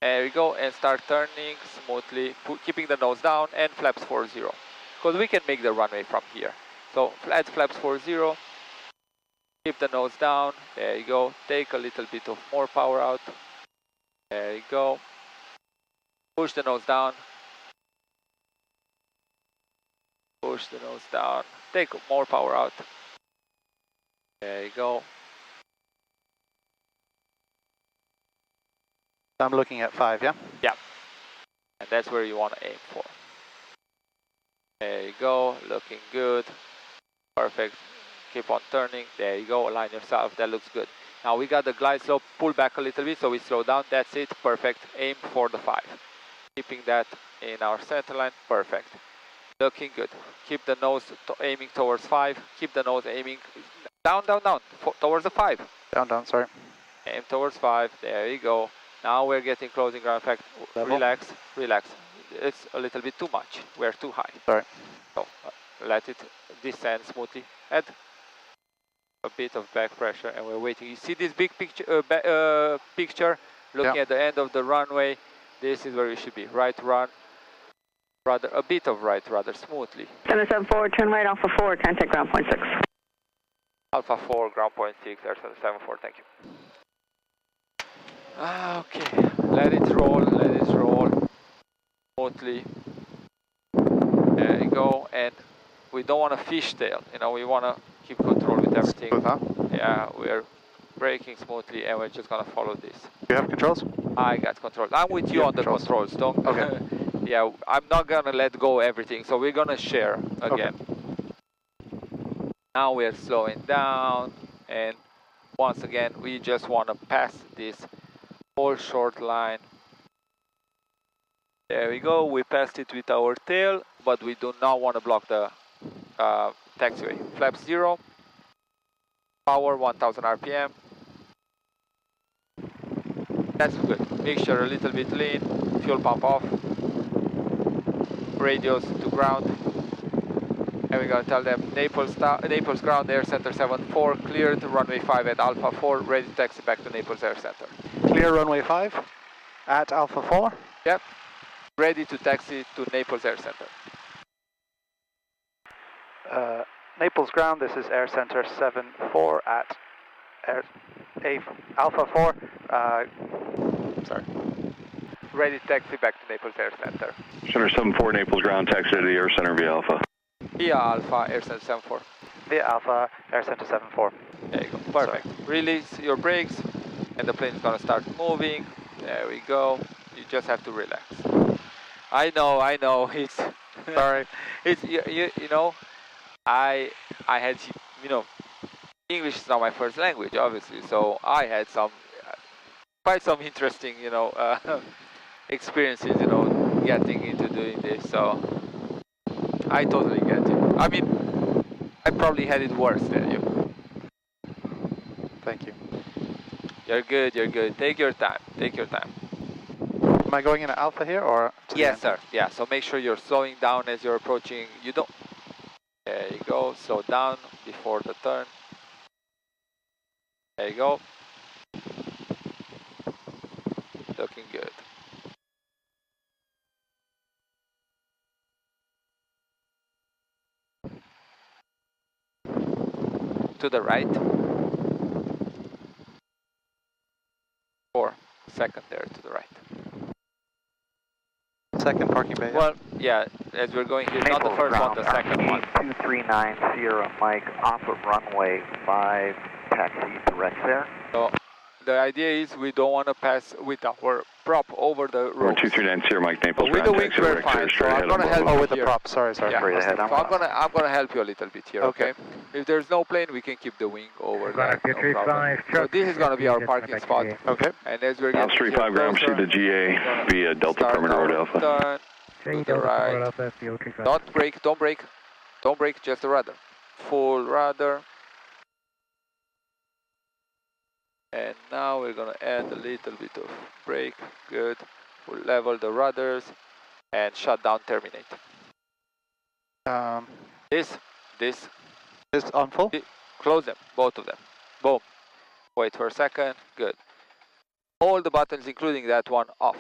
There we go, and start turning smoothly, keeping the nose down and flaps 40. Because we can make the runway from here. So add flaps 40, keep the nose down, there you go, take a little bit of more power out. There you go. Push the nose down. Push the nose down, take more power out. There you go. I'm looking at 5, yeah? Yeah. And that's where you want to aim for. There you go, looking good. Perfect. Keep on turning. There you go, align yourself. That looks good. Now we got the glide slope, pull back a little bit, so we slow down. That's it, perfect. Aim for the 5. Keeping that in our center line, perfect. Looking good. Keep the nose aiming towards 5. Keep the nose aiming down, towards the 5. Down, sorry. Aim towards 5. There you go. Now we're getting closing ground effect. Relax. It's a little bit too much. We're too high. Sorry. So let it descend smoothly. Add a bit of back pressure, and we're waiting. You see this big picture? Looking at the end of the runway. This is where we should be. Right run. A bit of right, rather smoothly. 774, turn right Alpha 4, contact ground point 6. Alpha 4, ground point 6, Air 774, thank you. Okay, let it roll smoothly. There you go, and we don't want to fishtail, we want to keep control with everything. Smooth, huh? Yeah, we're braking smoothly, and we're just going to follow this. You have controls? I got controls. I'm with you on the controls, don't. Okay. Yeah, I'm not going to let go everything, so we're going to share again. Okay. Now we're slowing down, and once again, we just want to pass this whole short line. There we go, we passed it with our tail, but we do not want to block the taxiway. Flaps 0, power 1000 RPM. That's good. Mixture a little bit lean, fuel pump off. Radios to ground. And we're going to tell them Naples ground, Air Center 74, cleared, runway 5 at Alpha 4, ready to taxi back to Naples Air Center. Clear runway 5 at Alpha 4? Yep, ready to taxi to Naples Air Center. Naples ground, this is Air Center 74 at Alpha 4. Sorry. ready to taxi back to Naples Air Center. Center 74 Naples ground, taxi to the Air Center via Alpha. Via Alpha, Air Center 74. Via Alpha, Air Center 74. There you go, perfect. Release your brakes and the plane is gonna start moving. There we go. You just have to relax. I know, it's... Sorry. It's, you know, I had, you know, English is not my first language, obviously, so I had quite some interesting, you know, experiences, you know, getting into doing this, so I totally get it. I mean, I probably had it worse than you. Thank you. You're good, you're good. Take your time, take your time. Am I going into Alpha here or? Yes, sir. Yeah, so make sure you're slowing down as you're approaching. You don't. There you go. Slow down before the turn. There you go. Looking good. To the right. 4. Second there to the right. Second parking bay. Well, yeah, as we're going here, not the first one, the second one. 239 Sierra Mike off of runway 5, taxi direct there. So the idea is we don't want to pass with our prop over the road. 239 Sierra Mike Naples With ground, the wings taxi we're direct fine, straight so I'm ahead gonna on help Bravo. you with the here. prop, sorry. Yeah. Straight ahead on So I'm gonna help you a little bit here, okay? If there's no plane, we can keep the wing over there, no problem. So this is gonna be our parking spot. Okay. And as we're Alpha getting 35 ground, proceed to GA via Delta Permanent Road Alpha. Turn to the right. Don't brake, just the rudder. Full rudder. And now we're gonna add a little bit of brake, good. We'll level the rudders and shut down terminate. This is on full? Close them, both of them. Boom. Wait for a second, good. All the buttons, including that one, off.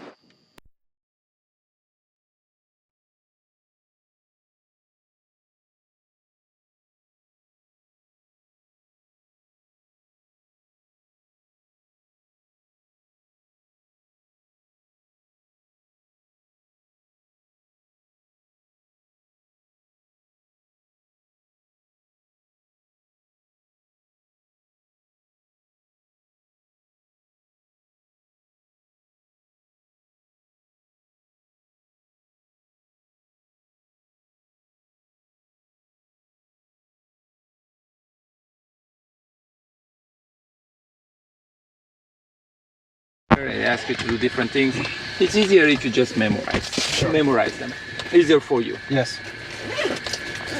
They ask you to do different things. It's easier if you just memorize them. Easier for you. Yes.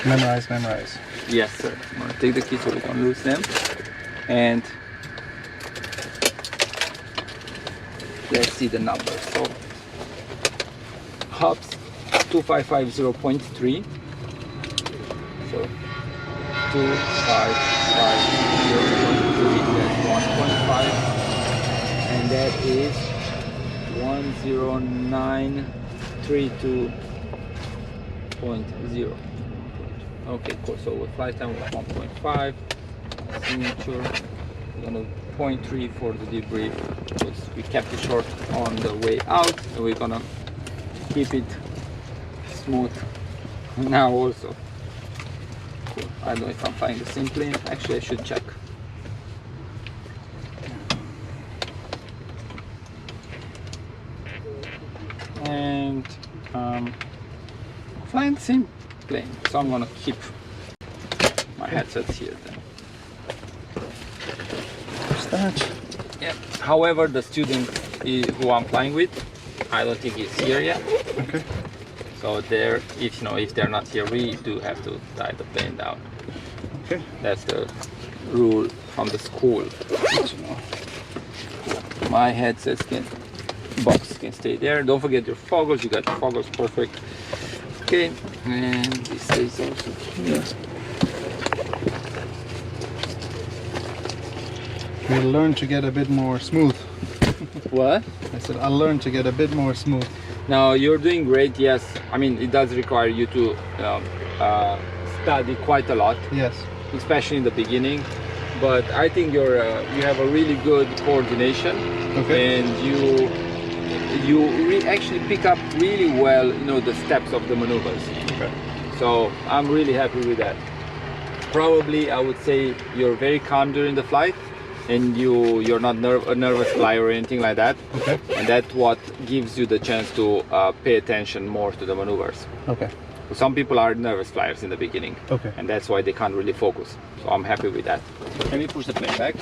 Memorize. Yes, sir. I'm gonna take the key so we don't lose them. And let's see the numbers. So hops 2550.3. So 2550.3, that's 1.5. And that is 10932.0. Okay, cool. So with flight time was 1.5. Signature. We're gonna 0.3 for the debrief because we kept it short on the way out, and we're gonna keep it smooth now also. Cool. I don't know if I'm flying the same plane. Actually, I should check. And flying the same plane, so I'm gonna keep my headsets here then. That. Yeah. However, the student who I'm flying with, I don't think he's here yet. Okay. So there, if they're not here, we do have to tie the plane down. Okay. That's the rule from the school. My headsets box can stay there. Don't forget your foggles. You got your foggles, perfect. Okay, and this is also here. We'll learn to get a bit more smooth. What? I said I'll learn to get a bit more smooth. Now you're doing great. Yes, I mean it does require you to study quite a lot. Yes. Especially in the beginning. But I think you have a really good coordination. Okay. And you actually pick up really well, you know, the steps of the maneuvers. Okay. So I'm really happy with that. Probably I would say you're very calm during the flight, and you're not a nervous flyer or anything like that. Okay. And that's what gives you the chance to pay attention more to the maneuvers. Okay. Some people are nervous flyers in the beginning. Okay. And that's why they can't really focus. So I'm happy with that. Can you push the plane back?